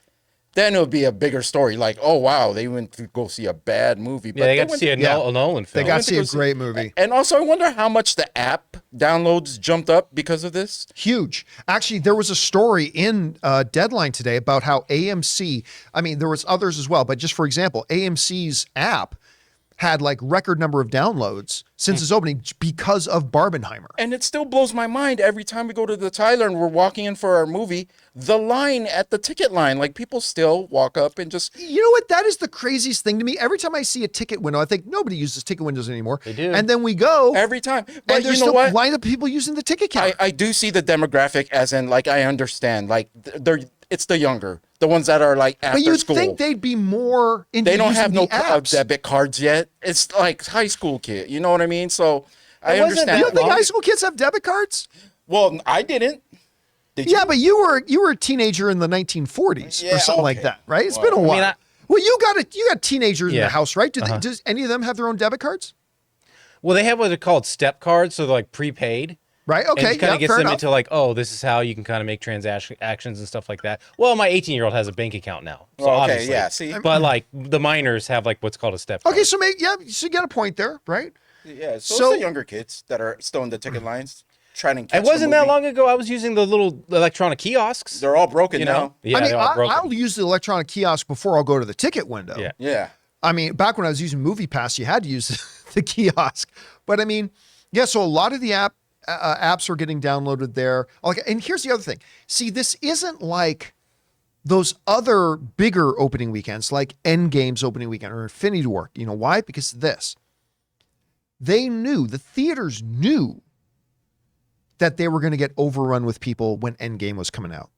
then it would be a bigger story. Like, oh wow, they went to go see a bad movie. Yeah, they got to see a Nolan film. They got to see a great movie. And also, I wonder how much the app downloads jumped up because of this. Huge. Actually, there was a story in Deadline today about how AMC, I mean, there was others as well, but just for example, AMC's app had like record number of downloads since its opening because of Barbenheimer. And it still blows my mind every time we go to the Tyler and we're walking in for our movie, the line at the ticket line, like people still walk up and just... You know what? That is the craziest thing to me. Every time I see a ticket window, I think nobody uses ticket windows anymore. They do. And then we go... Every time. But But there's you know still what? line of people using the ticket counter. I do see the demographic as in, like, I understand. Like, it's the younger. The ones that are, like, after but you'd school. think they'd be more into They don't using have no the apps. debit cards yet. It's like high school kid. You know what I mean? So I wasn't understand. You don't think long- high school kids have debit cards? Well, I didn't. Did you? Yeah, but you were a teenager in the 1940s Yeah, or something like okay. that, right? It's been a while. I- well, you got teenagers in Yeah. the house, right? Does any of them have their own debit cards? Well, they have what they're called step cards, so they're like prepaid. Right. And Okay. it kind Yeah, of gets fair them enough. into like, oh, this is how you can kind of make actions and stuff like that. Well, my 18-year-old has a bank account now, so Oh, okay, obviously. yeah, see? But like the minors have like what's called a step card. Okay, so maybe so you got a point there, right? Yeah, so, So- it's the younger kids that are still in the ticket lines trying to catch It wasn't the that movie. long ago. I was using the little electronic kiosks. They're all broken you now. know, yeah, I mean, they're all broken. I'll use the electronic kiosk before I'll go to the ticket window. Yeah. Yeah. I mean, back when I was using Movie Pass, you had to use the kiosk. But I mean, yeah. So a lot of the apps are getting downloaded there. Like, and here's the other thing. See, this isn't like those other bigger opening weekends, like Endgame's opening weekend or Infinity War. You know why? Because the theaters knew that they were going to get overrun with people when Endgame was coming out.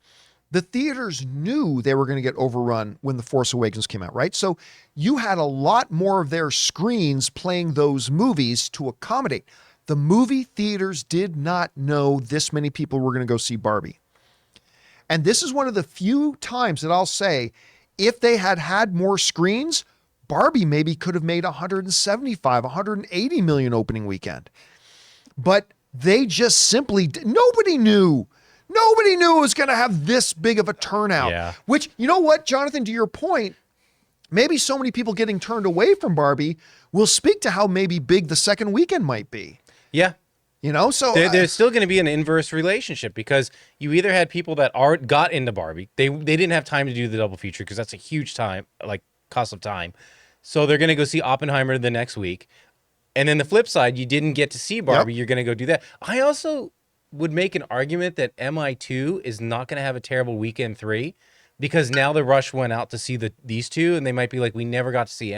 The theaters knew they were going to get overrun when The Force Awakens came out, right? So you had a lot more of their screens playing those movies to accommodate. The movie theaters did not know this many people were going to go see Barbie. And this is one of the few times that I'll say, if they had had more screens, Barbie maybe could have made 175, 180 million opening weekend. But they just simply, nobody knew it was going to have this big of a turnout. Yeah. Which, you know what, Jonathan, to your point, maybe so many people getting turned away from Barbie will speak to how maybe big the second weekend might be. Yeah. You know, so There's still going to be an inverse relationship because you either had people that got into Barbie. They didn't have time to do the double feature because that's a huge time, like cost of time. So they're going to go see Oppenheimer the next week. And then the flip side, you didn't get to see Barbie. Yep. You're going to go do that. I also would make an argument that MI2 is not going to have a terrible weekend 3 because now the rush went out to see these two, and they might be like, we never got to see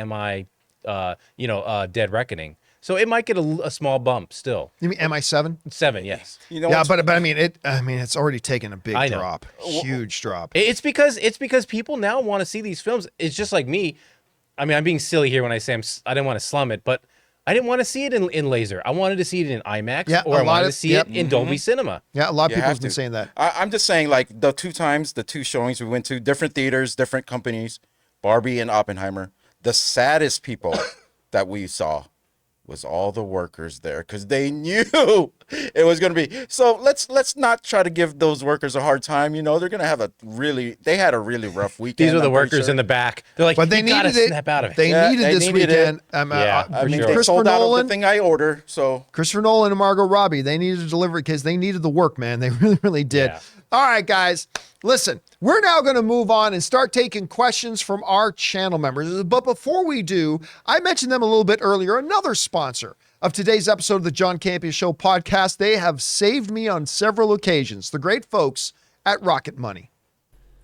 Dead Reckoning. So it might get a small bump still. you mean MI7? 7, yes. You know Yeah, what's- but I mean it's already taken a big I know. drop. Huge drop. It's because people now want to see these films. It's just like me. I mean, I'm being silly here when I say I didn't want to slum it, but I didn't want to see it in laser. I wanted to see it in IMAX, Yeah, or a I lot wanted of- to see yep. it in Dolby Cinema. Yeah, a lot of You people have have been to. saying that. I'm just saying, like, the two showings we went to, different theaters, different companies, Barbie and Oppenheimer. The saddest people that we saw was all the workers there because they knew it was going to be. So let's not try to give those workers a hard time. You know, they're going to have they had a really rough weekend. These are the I'm pretty workers sure. in the back. They're like, But they you gotta needed it. snap out of it. They Yeah, needed they this needed weekend. Yeah, I for mean, sure. they Christopher sold out of Nolan, the thing I order. So Christopher Nolan and Margot Robbie, they needed to deliver because they needed the work, man. They really, really did. Yeah. All right, guys, listen, we're now going to move on and start taking questions from our channel members. But before we do, I mentioned them a little bit earlier, another sponsor of today's episode of the John Campea Show podcast. They have saved me on several occasions, the great folks at Rocket Money.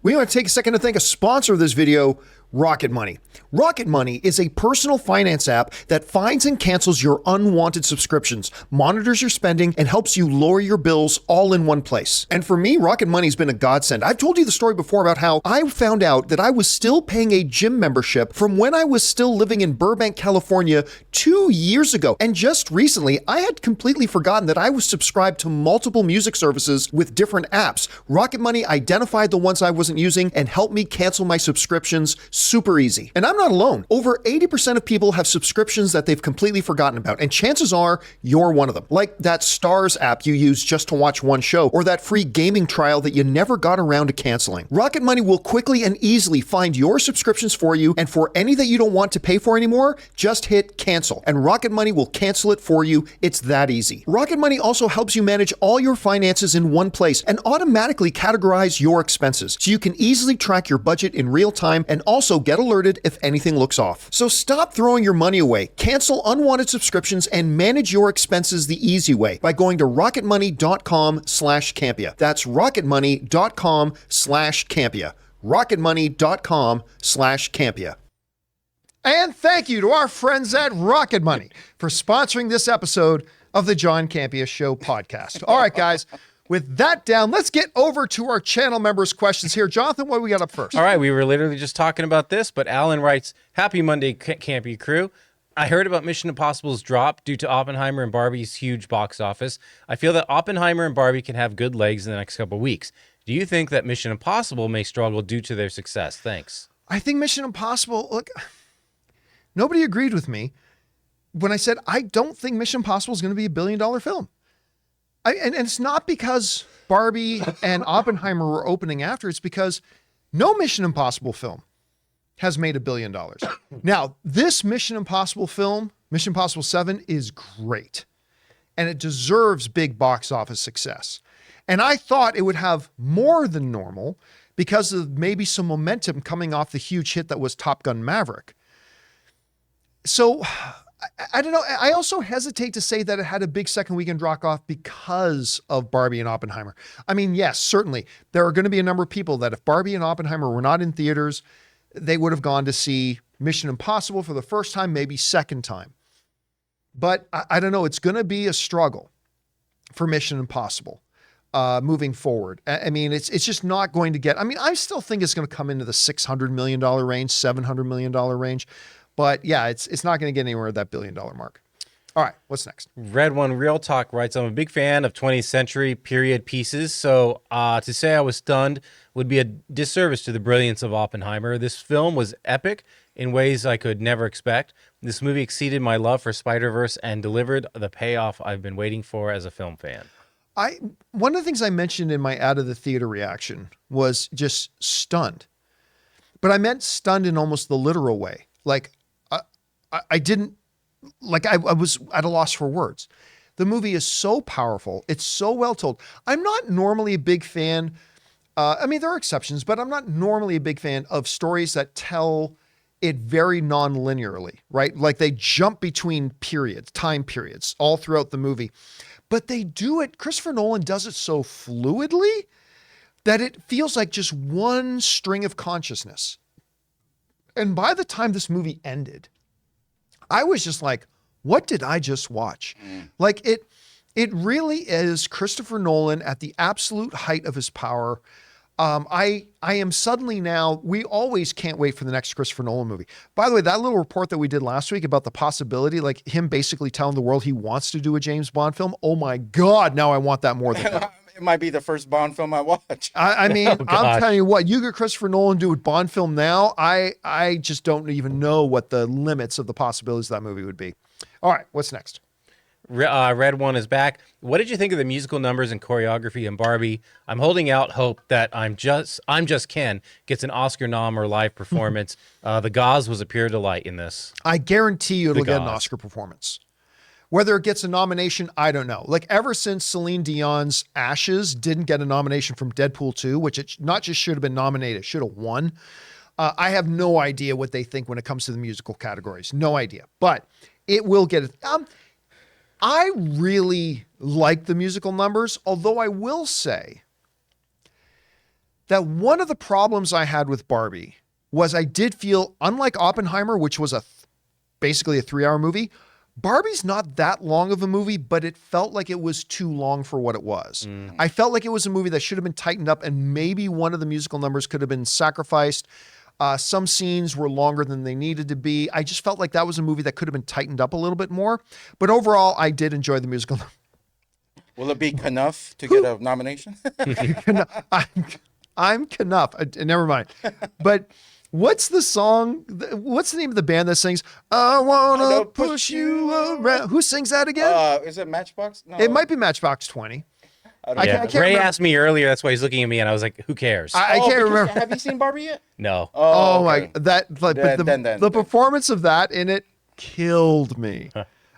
We want to take a second to thank a sponsor of this video, Rocket Money. Rocket Money is a personal finance app that finds and cancels your unwanted subscriptions, monitors your spending, and helps you lower your bills all in one place. And for me, Rocket Money's been a godsend. I've told you the story before about how I found out that I was still paying a gym membership from when I was still living in Burbank, California 2 years ago. And just recently, I had completely forgotten that I was subscribed to multiple music services with different apps. Rocket Money identified the ones I wasn't using and helped me cancel my subscriptions super easy. And I'm not alone. Over 80% of people have subscriptions that they've completely forgotten about, and chances are you're one of them. Like that Stars app you use just to watch one show, or that free gaming trial that you never got around to canceling. Rocket Money will quickly and easily find your subscriptions for you, and for any that you don't want to pay for anymore, just hit cancel, and Rocket Money will cancel it for you. It's that easy. Rocket Money also helps you manage all your finances in one place and automatically categorize your expenses, so you can easily track your budget in real time and also get alerted if anything looks off. So stop throwing your money away, cancel unwanted subscriptions, and manage your expenses the easy way by going to rocketmoney.com/Campea. That's rocketmoney.com/Campea. rocketmoney.com/Campea. And thank you to our friends at Rocket Money for sponsoring this episode of the John Campea Show podcast. All right, guys. With that down, let's get over to our channel members' questions here. Jonathan, what do we got up first? All right, we were literally just talking about this, but Alan writes, Happy Monday, Campy crew. I heard about Mission Impossible's drop due to Oppenheimer and Barbie's huge box office. I feel that Oppenheimer and Barbie can have good legs in the next couple of weeks. Do you think that Mission Impossible may struggle due to their success? Thanks. I think Mission Impossible, look, nobody agreed with me when I said I don't think Mission Impossible is going to be $1 billion film. And it's not because Barbie and Oppenheimer were opening after. It's because no Mission Impossible film has made $1 billion. Now, this Mission Impossible film, Mission Impossible 7, is great. And it deserves big box office success. And I thought it would have more than normal because of maybe some momentum coming off the huge hit that was Top Gun Maverick. So I don't know. I also hesitate to say that it had a big second weekend drop off because of Barbie and Oppenheimer. I mean, yes, certainly there are going to be a number of people that if Barbie and Oppenheimer were not in theaters, they would have gone to see Mission Impossible for the first time, maybe second time. But I don't know. It's going to be a struggle for Mission Impossible moving forward. I mean, it's just not going to get, I mean, I still think it's going to come into the $600 million range, $700 million range. But yeah, it's not going to get anywhere at that $1 billion mark. All right, what's next? Red One Real Talk writes, I'm a big fan of 20th century period pieces, so to say I was stunned would be a disservice to the brilliance of Oppenheimer. This film was epic in ways I could never expect. This movie exceeded my love for Spider-Verse and delivered the payoff I've been waiting for as a film fan. One of the things I mentioned in my out of the theater reaction was just stunned. But I meant stunned in almost the literal way. Like, I didn't, like I was at a loss for words. The movie is so powerful. It's so well told. I'm not normally a big fan. I mean, there are exceptions, but I'm not normally a big fan of stories that tell it very non-linearly, right? Like they jump between periods, time periods all throughout the movie, but they do it. Christopher Nolan does it so fluidly that it feels like just one string of consciousness. And by the time this movie ended, I was just like, what did I just watch? Like it really is Christopher Nolan at the absolute height of his power. I am suddenly now, we always can't wait for the next Christopher Nolan movie. By the way, that little report that we did last week about the possibility, like him basically telling the world he wants to do a James Bond film. Oh my God, now I want that more than that. It might be the first Bond film I watch. I mean, I'm telling you what, you get Christopher Nolan do a Bond film now, I just don't even know what the limits of the possibilities of that movie would be. All right, what's next? Red One is back. What did you think of the musical numbers and choreography in Barbie? I'm holding out hope that I'm Just Ken gets an Oscar nom or live performance. The Gauze was a pure delight in this. I guarantee you it'll get an Oscar performance. Whether it gets a nomination, I don't know. Like ever since Celine Dion's Ashes didn't get a nomination from Deadpool 2, which it not just should have been nominated, it should have won. I have no idea what they think when it comes to the musical categories. No idea. But it will get it. I really like the musical numbers, although I will say that one of the problems I had with Barbie was I did feel, unlike Oppenheimer, which was basically a 3-hour movie, Barbie's not that long of a movie, but it felt like it was too long for what it was. I felt like it was a movie that should have been tightened up, and maybe one of the musical numbers could have been sacrificed. Some scenes were longer than they needed to be. I just felt like that was a movie that could have been tightened up a little bit more. But overall, I did enjoy the musical. Will it be enough to get a nomination? I'm Knuff. Never mind. But what's the song? What's the name of the band that sings, I wanna push you around? Who sings that again? Is it Matchbox? No. It might be Matchbox 20. I can't Ray remember. asked me earlier. That's why he's looking at me, and I was like, "Who cares?" I can't because- remember. Have you seen Barbie yet? No. Oh okay. my, the performance of that in it killed me.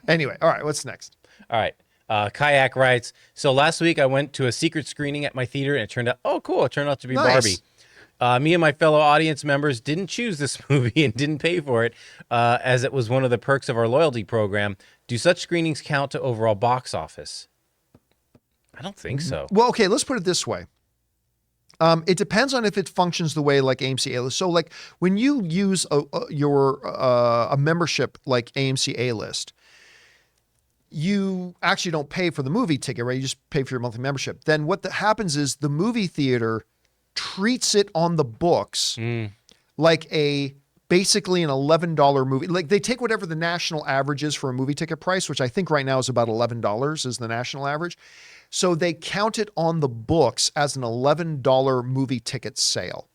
Anyway, all right, what's next? All right. Kayak writes, so last week I went to a secret screening at my theater, and it turned out, it turned out to be Nice. Barbie. Me and my fellow audience members didn't choose this movie and didn't pay for it, as it was one of the perks of our loyalty program. Do such screenings count to overall box office? I don't think so. Well, okay, let's put it this way. It depends on if it functions the way like AMC A-List. So like when you use a membership like AMC A-List, you actually don't pay for the movie ticket, right? You just pay for your monthly membership. Then what happens is the movie theater treats it on the books like basically an $11 movie. Like they take whatever the national average is for a movie ticket price, which I think right now is about $11 is the national average. So they count it on the books as an $11 movie ticket sale.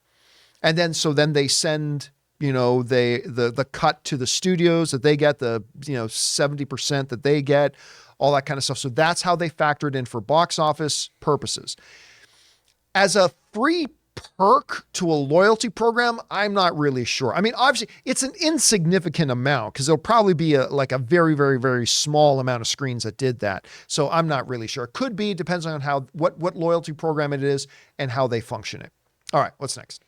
And then they send, the cut to the studios that they get, the 70% that they get, all that kind of stuff. So that's how they factor it in for box office purposes. As a free perk to a loyalty program, I'm not really sure. I mean, obviously it's an insignificant amount because there'll probably be a very, very, very small amount of screens that did that. So I'm not really sure. It could be, depends on what loyalty program it is and how they function it. All right, what's next?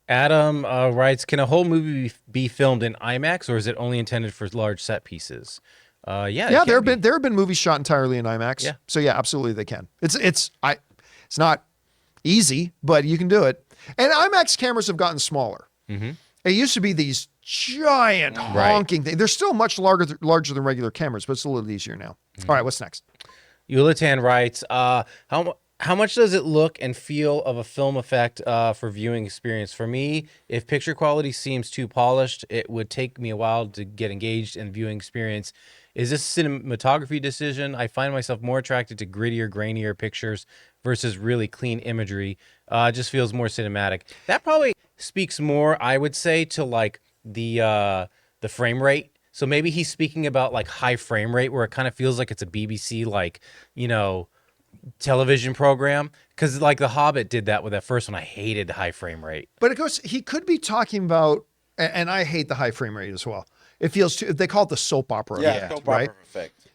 Adam writes, can a whole movie be filmed in IMAX, or is it only intended for large set pieces? Yeah, there have been movies shot entirely in IMAX. Yeah. So yeah, absolutely they can. It's not easy, but you can do it. And IMAX cameras have gotten smaller. It used to be these giant honking things. They're still much larger than regular cameras, but it's a little easier now. All right, what's next? Ulatan writes, how much does it look and feel of a film effect for viewing experience? For me, if picture quality seems too polished, it would take me a while to get engaged in viewing experience. Is this a cinematography decision? I find myself more attracted to grittier, grainier pictures versus really clean imagery. It just feels more cinematic. That probably speaks more, I would say, to like the frame rate. So maybe he's speaking about like high frame rate where it kind of feels like it's a BBC television program, because like The Hobbit did that with that first one. I hated the high frame rate. But of course, he could be talking about, and I hate the high frame rate as well. It feels too, they call it the soap opera effect, right? Effect.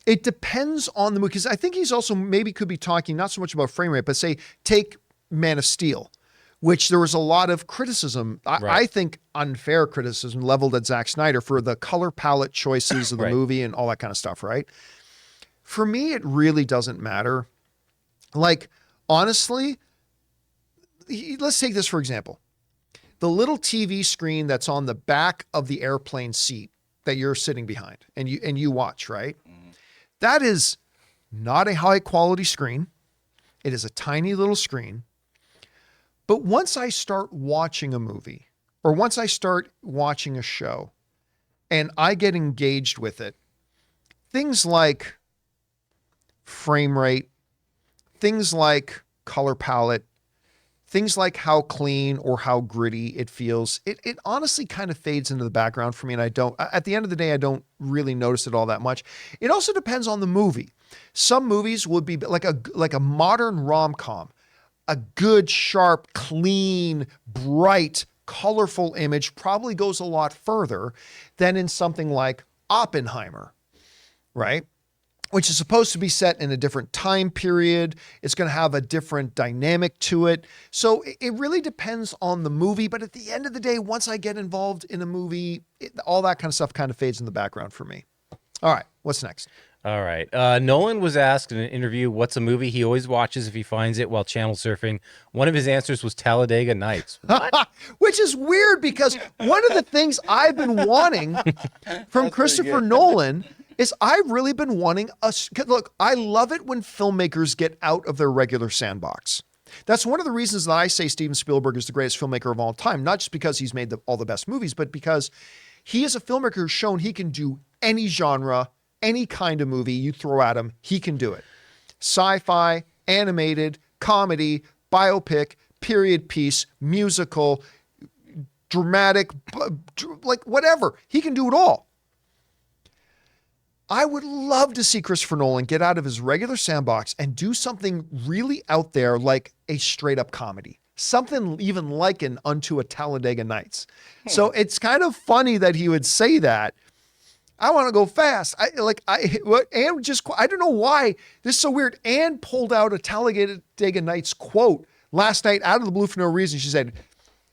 It depends on the movie, because I think he's also maybe could be talking not so much about frame rate, but say take Man of Steel, which there was a lot of criticism, I think unfair criticism leveled at Zack Snyder for the color palette choices of the movie and all that kind of stuff, right? For me, it really doesn't matter. Like, honestly, let's take this for example. The little TV screen that's on the back of the airplane seat that you're sitting behind and you watch, right? That is not a high quality screen. It is a tiny little screen. But once I start watching a movie or once I start watching a show and I get engaged with it, things like frame rate, things like color palette, things like how clean or how gritty it feels, it honestly kind of fades into the background for me. And at the end of the day, I don't really notice it all that much. It also depends on the movie. Some movies would be like a modern rom-com, a good, sharp, clean, bright, colorful image probably goes a lot further than in something like Oppenheimer, right? Which is supposed to be set in a different time period. It's going to have a different dynamic to it. So it really depends on the movie. But at the end of the day, once I get involved in a movie, all that kind of stuff kind of fades in the background for me. All right, what's next? All right. Nolan was asked in an interview what's a movie he always watches if he finds it while channel surfing. One of his answers was Talladega Nights. Which is weird because one of the things I've been wanting from Christopher Nolan is I've really been wanting look, I love it when filmmakers get out of their regular sandbox. That's one of the reasons that I say Steven Spielberg is the greatest filmmaker of all time, not just because he's made all the best movies, but because he is a filmmaker who's shown he can do any genre, any kind of movie you throw at him, he can do it. Sci-fi, animated, comedy, biopic, period piece, musical, dramatic, like whatever. He can do it all. I would love to see Christopher Nolan get out of his regular sandbox and do something really out there like a straight up comedy. Something even like an Unto a Talladega Nights. So it's kind of funny that he would say that. I want to go fast. I don't know why. This is so weird. Anne pulled out a Talladega Nights quote last night out of the blue for no reason. She said,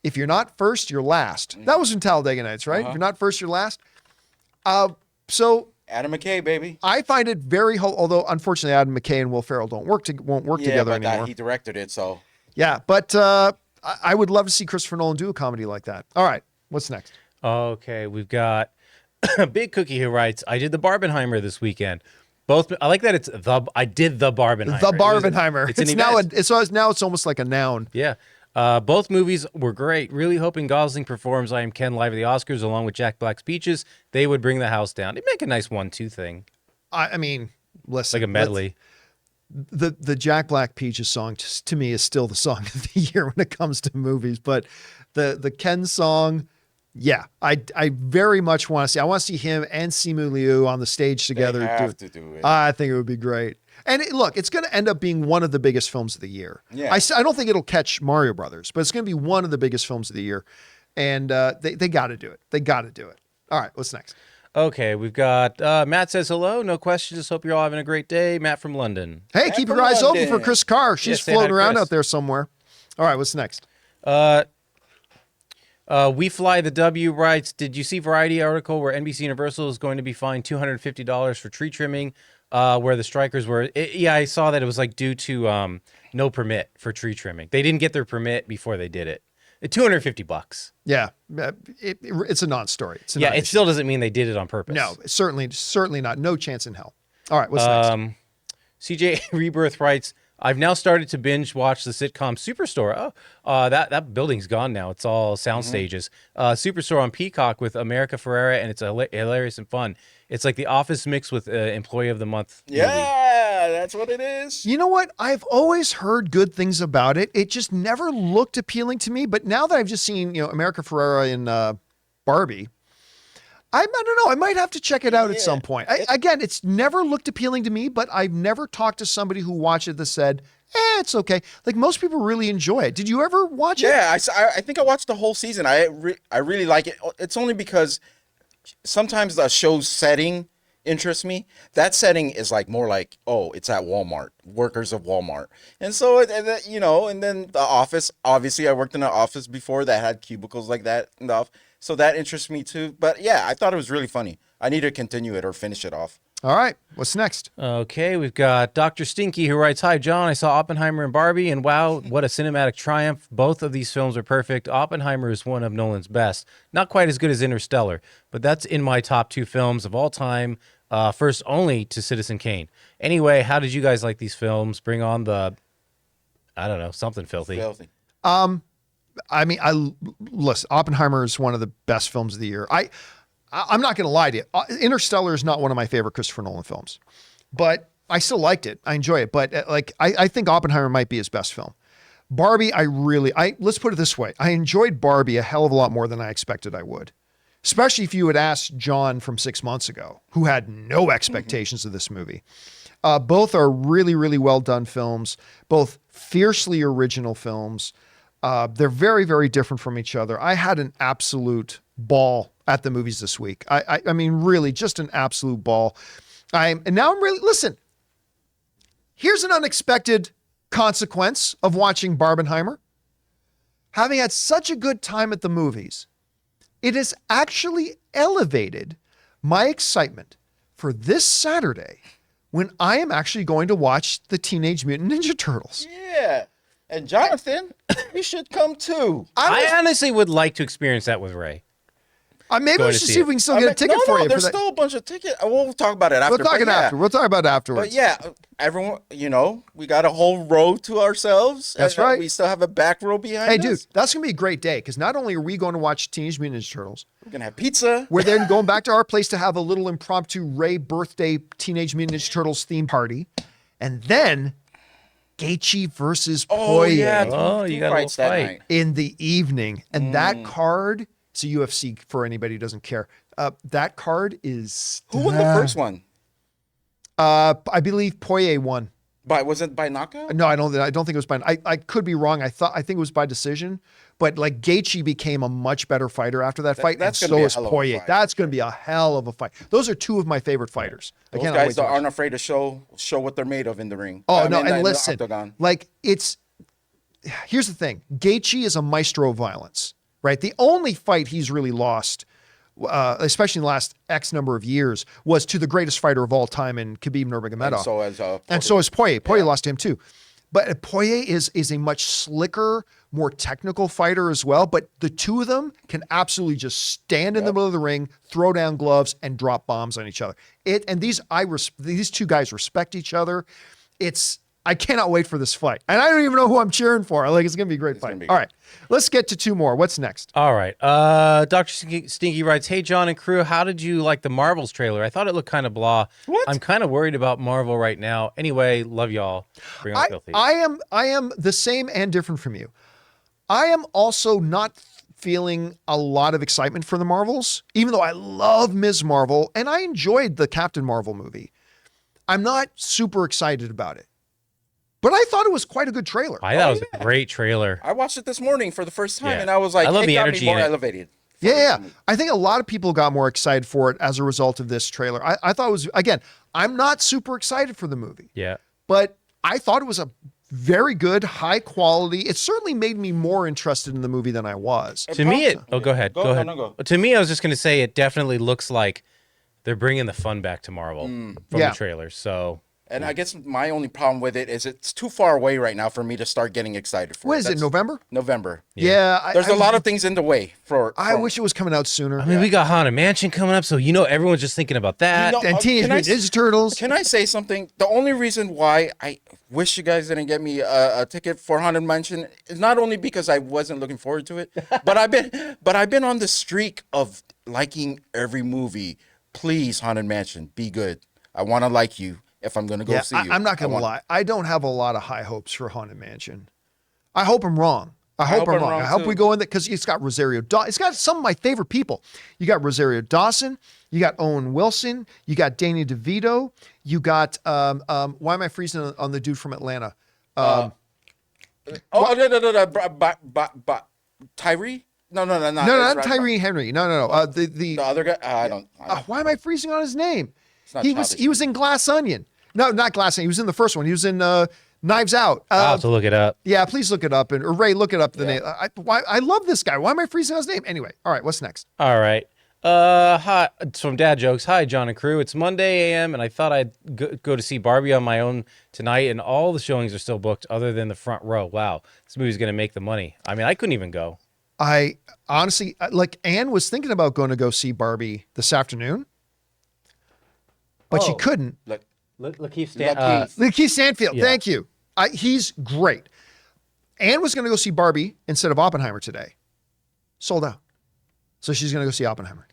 if you're not first, you're last. That was in Talladega Nights, right? If you're not first, you're last. So Adam McKay, baby. I find it very, although unfortunately Adam McKay and Will Ferrell won't work together anymore. He directed it, so. Yeah, but I would love to see Christopher Nolan do a comedy like that. All right, what's next? Okay, we've got Big Cookie who writes, I did the Barbenheimer this weekend. I like that I did the Barbenheimer. The Barbenheimer. It's almost like a noun. Yeah. Both movies were great. Really hoping Gosling performs I Am Ken live at the Oscars along with Jack Black's Peaches. They would bring the house down. It'd make a nice 1-2 thing. I mean, listen. Like a medley. The Jack Black Peaches song to me is still the song of the year when it comes to movies. But the Ken song, yeah, I very much want to see. I want to see him and Simu Liu on the stage together. They have to do it. I think it would be great. And look, it's going to end up being one of the biggest films of the year. Yeah. I don't think it'll catch Mario Brothers, but it's going to be one of the biggest films of the year. And they got to do it. They got to do it. All right, what's next? Okay, we've got Matt says hello. No questions. Hope you're all having a great day. Matt from London. Hey, keep your eyes open for Chris Carr. She's say floating hi, around Chris. out there somewhere. All right, what's next? We Fly the W writes, did you see Variety article where NBC Universal is going to be fined $250 for tree trimming where the strikers were? Yeah, I saw that it was like due to no permit for tree trimming. They didn't get their permit before they did it. $250. Yeah, it's a non-story. It's a Yeah, non-issue. it still doesn't mean they did it on purpose. No, certainly not. No chance in hell. All right, what's next? CJ Rebirth writes, I've now started to binge watch the sitcom Superstore. That building's gone now. It's all sound stages. Superstore on Peacock with America Ferrera, and it's hilarious and fun. It's like The Office mixed with Employee of the Month movie. Yeah, that's what it is. You know what? I've always heard good things about it. It just never looked appealing to me. But now that I've just seen, America Ferrera in Barbie, I don't know. I might have to check it out at some point. Again, it's never looked appealing to me, but I've never talked to somebody who watched it that said, it's okay. Like most people really enjoy it. Did you ever watch it? Yeah, I think I watched the whole season. I really like it. It's only because sometimes the show's setting interests me. That setting is like more like, oh, it's at Walmart, workers of Walmart. And so, and then the office, obviously I worked in an office before that had cubicles like that and stuff. So that interests me too. But yeah, I thought it was really funny. I need to continue it or finish it off. All right. What's next? Okay, we've got Dr. Stinky who writes, hi, John. I saw Oppenheimer and Barbie, and wow, what a cinematic triumph. Both of these films are perfect. Oppenheimer is one of Nolan's best. Not quite as good as Interstellar, but that's in my top 2 films of all time, first only to Citizen Kane. Anyway, how did you guys like these films? Bring on the, I don't know, something filthy. I mean, listen, Oppenheimer is one of the best films of the year. I'm not going to lie to you. Interstellar is not one of my favorite Christopher Nolan films, but I still liked it. I enjoy it. But I think Oppenheimer might be his best film. Barbie, let's put it this way. I enjoyed Barbie a hell of a lot more than I expected I would, especially if you had asked John from 6 months ago, who had no expectations of this movie. Both are really, really well done films, both fiercely original films. They're very, very different from each other. I had an absolute ball at the movies this week. I mean, really, just an absolute ball. Listen, here's an unexpected consequence of watching Barbenheimer. Having had such a good time at the movies, it has actually elevated my excitement for this Saturday when I am actually going to watch the Teenage Mutant Ninja Turtles. Yeah. And Jonathan, you should come too. I honestly would like to experience that with Ray. Maybe we should see if we can still get a ticket no, for you. There's for that. still a bunch of tickets. We'll talk about it after. We'll talk it after. We'll talk about it afterwards. But yeah, everyone, we got a whole row to ourselves. That's right. We still have a back row behind us. Hey, dude, that's going to be a great day because not only are we going to watch Teenage Mutant Ninja Turtles, we're going to have pizza. we're then going back to our place to have a little impromptu Ray birthday Teenage Mutant Ninja Turtles theme party. And then Gaethje versus Poirier You got a little fight in the evening. And that card, it's a UFC for anybody who doesn't care. That card is... Who won the first one? I believe Poirier won. Was it by knockout? No, I don't think it was by... I could be wrong. I think it was by decision. But like Gaethje became a much better fighter after that fight. That's and gonna so be a is hell of a Poirier. fight. That's going to be a hell of a fight. Those are two of my favorite fighters. Those I cannot wait guys to watch. aren't afraid to show what they're made of in the ring. Oh, I no, mean, and in the listen, octagon. like here's the thing. Gaethje is a maestro of violence, right? The only fight he's really lost, especially in the last X number of years, was to the greatest fighter of all time in Khabib Nurmagomedov. And so is Poirier. Poirier lost to him too. But Poirier is a much slicker, more technical fighter as well. But the two of them can absolutely just stand in the middle of the ring, throw down gloves, and drop bombs on each other. These two guys respect each other. I cannot wait for this fight. And I don't even know who I'm cheering for. Like, it's going to be a great fight. All right, let's get to two more. What's next? All right. Dr. Stinky writes, "Hey, John and crew, how did you like the Marvels trailer? I thought it looked kind of blah. What? I'm kind of worried about Marvel right now. Anyway, love y'all. Bring on filthy." I am the same and different from you. I am also not feeling a lot of excitement for the Marvels, even though I love Ms. Marvel and I enjoyed the Captain Marvel movie. I'm not super excited about it. But I thought it was quite a good trailer. I thought it was a great trailer. I watched it this morning for the first time, Yeah. and I was like, I love it the got energy me more in it. elevated. Yeah. I think a lot of people got more excited for it as a result of this trailer. I thought it was, again, I'm not super excited for the movie, Yeah. but I thought it was a very good, high quality. It certainly made me more interested in the movie than I was. To me, go ahead. Go ahead. No. To me, I was just going to say it definitely looks like they're bringing the fun back to Marvel from Yeah. the trailer. So, And I guess my only problem with it is it's too far away right now for me to start getting excited for What it. is it, November? November. Yeah. There's a lot of things in the way for. I wish it was coming out sooner. I mean, we got Haunted Mansion coming up, so everyone's just thinking about that. You know- And Teenage Can I Mutant Ninja Turtles. Can I say something? The only reason why I wish you guys didn't get me a ticket for Haunted Mansion is not only because I wasn't looking forward to it, but I've been on the streak of liking every movie. Please, Haunted Mansion, be good. I want to like you if I'm going to go see you. I'm not going to lie. I don't have a lot of high hopes for Haunted Mansion. I hope I'm wrong. I hope I'm wrong. I hope too. we go in there because it's got Rosario Dawson. It's got some of my favorite people. You got Rosario Dawson. You got Owen Wilson. You got Danny DeVito. You got why am I freezing on the dude from Atlanta? No. Tyree? No, not Tyree Henry. No. The other guy? I don't. Why am I freezing on his name? not He childish. was in Glass Onion. No, not Glass Onion. He was in the first one. He was in Knives Out. I'll have to look it up. Yeah, please look it up. Or Ray, look it up. The name. I love this guy. Why am I freezing on his name? Anyway, all right, what's next? All right. Hi, it's from Dad Jokes. Hi, John and crew. It's Monday a.m. and I thought I'd go to see Barbie on my own tonight, and all the showings are still booked other than the front row. Wow, this movie's gonna make the money. I mean, I couldn't even go. I honestly, like, Anne was thinking about going to go see Barbie this afternoon, but she couldn't. Lakeith Keith Stanfield, Yeah. thank you. He's great. Anne was going to go see Barbie instead of Oppenheimer today. Sold out. So she's going to go see Oppenheimer.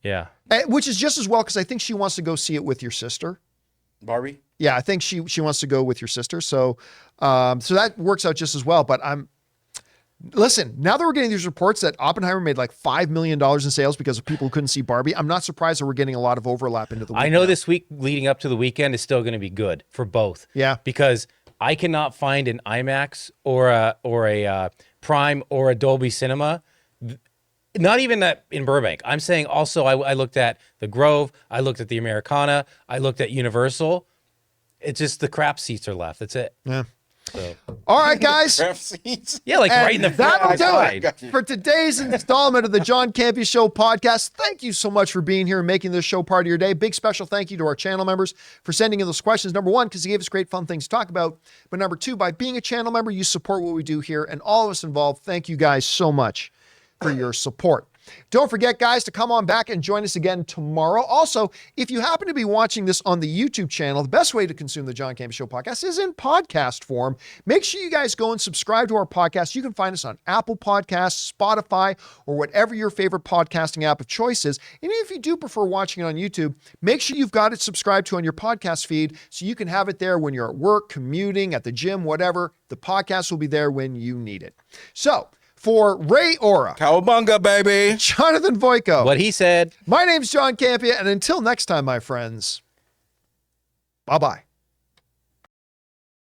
Yeah. Which is just as well because I think she wants to go see it with your sister. Barbie? Yeah, I think she wants to go with your sister. So so that works out just as well. But listen, now that we're getting these reports that Oppenheimer made like $5 million in sales because of people who couldn't see Barbie, I'm not surprised that we're getting a lot of overlap into the week. I know now. this week leading up to the weekend is still going to be good for both. Yeah. Because I cannot find an IMAX or a Prime or a Dolby Cinema. Not even that in Burbank. I'm saying also I looked at the Grove. I looked at the Americana. I looked at Universal. It's just the crap seats are left. That's it. Yeah. So All right, guys. Craft seats. yeah, like And right in the that'll front do side. it for today's installment of the John Campea Show podcast. Thank you so much for being here and making this show part of your day. Big special thank you to our channel members for sending in those questions. Number one, because you gave us great fun things to talk about. But number two, by being a channel member, you support what we do here. And all of us involved, thank you guys so much for your support. Don't forget, guys, to come on back and join us again tomorrow. Also, if you happen to be watching this on the YouTube channel, the best way to consume the John Campea Show podcast is in podcast form. Make sure you guys go and subscribe to our podcast. You can find us on Apple Podcasts, Spotify, or whatever your favorite podcasting app of choice is. And if you do prefer watching it on YouTube, make sure you've got it subscribed to on your podcast feed so you can have it there when you're at work, commuting, at the gym, whatever. The podcast will be there when you need it. So, for Ray Ora, Cowabunga, baby. Jonathan Voico, What he said. my name's John Campea, and until next time, my friends, bye-bye.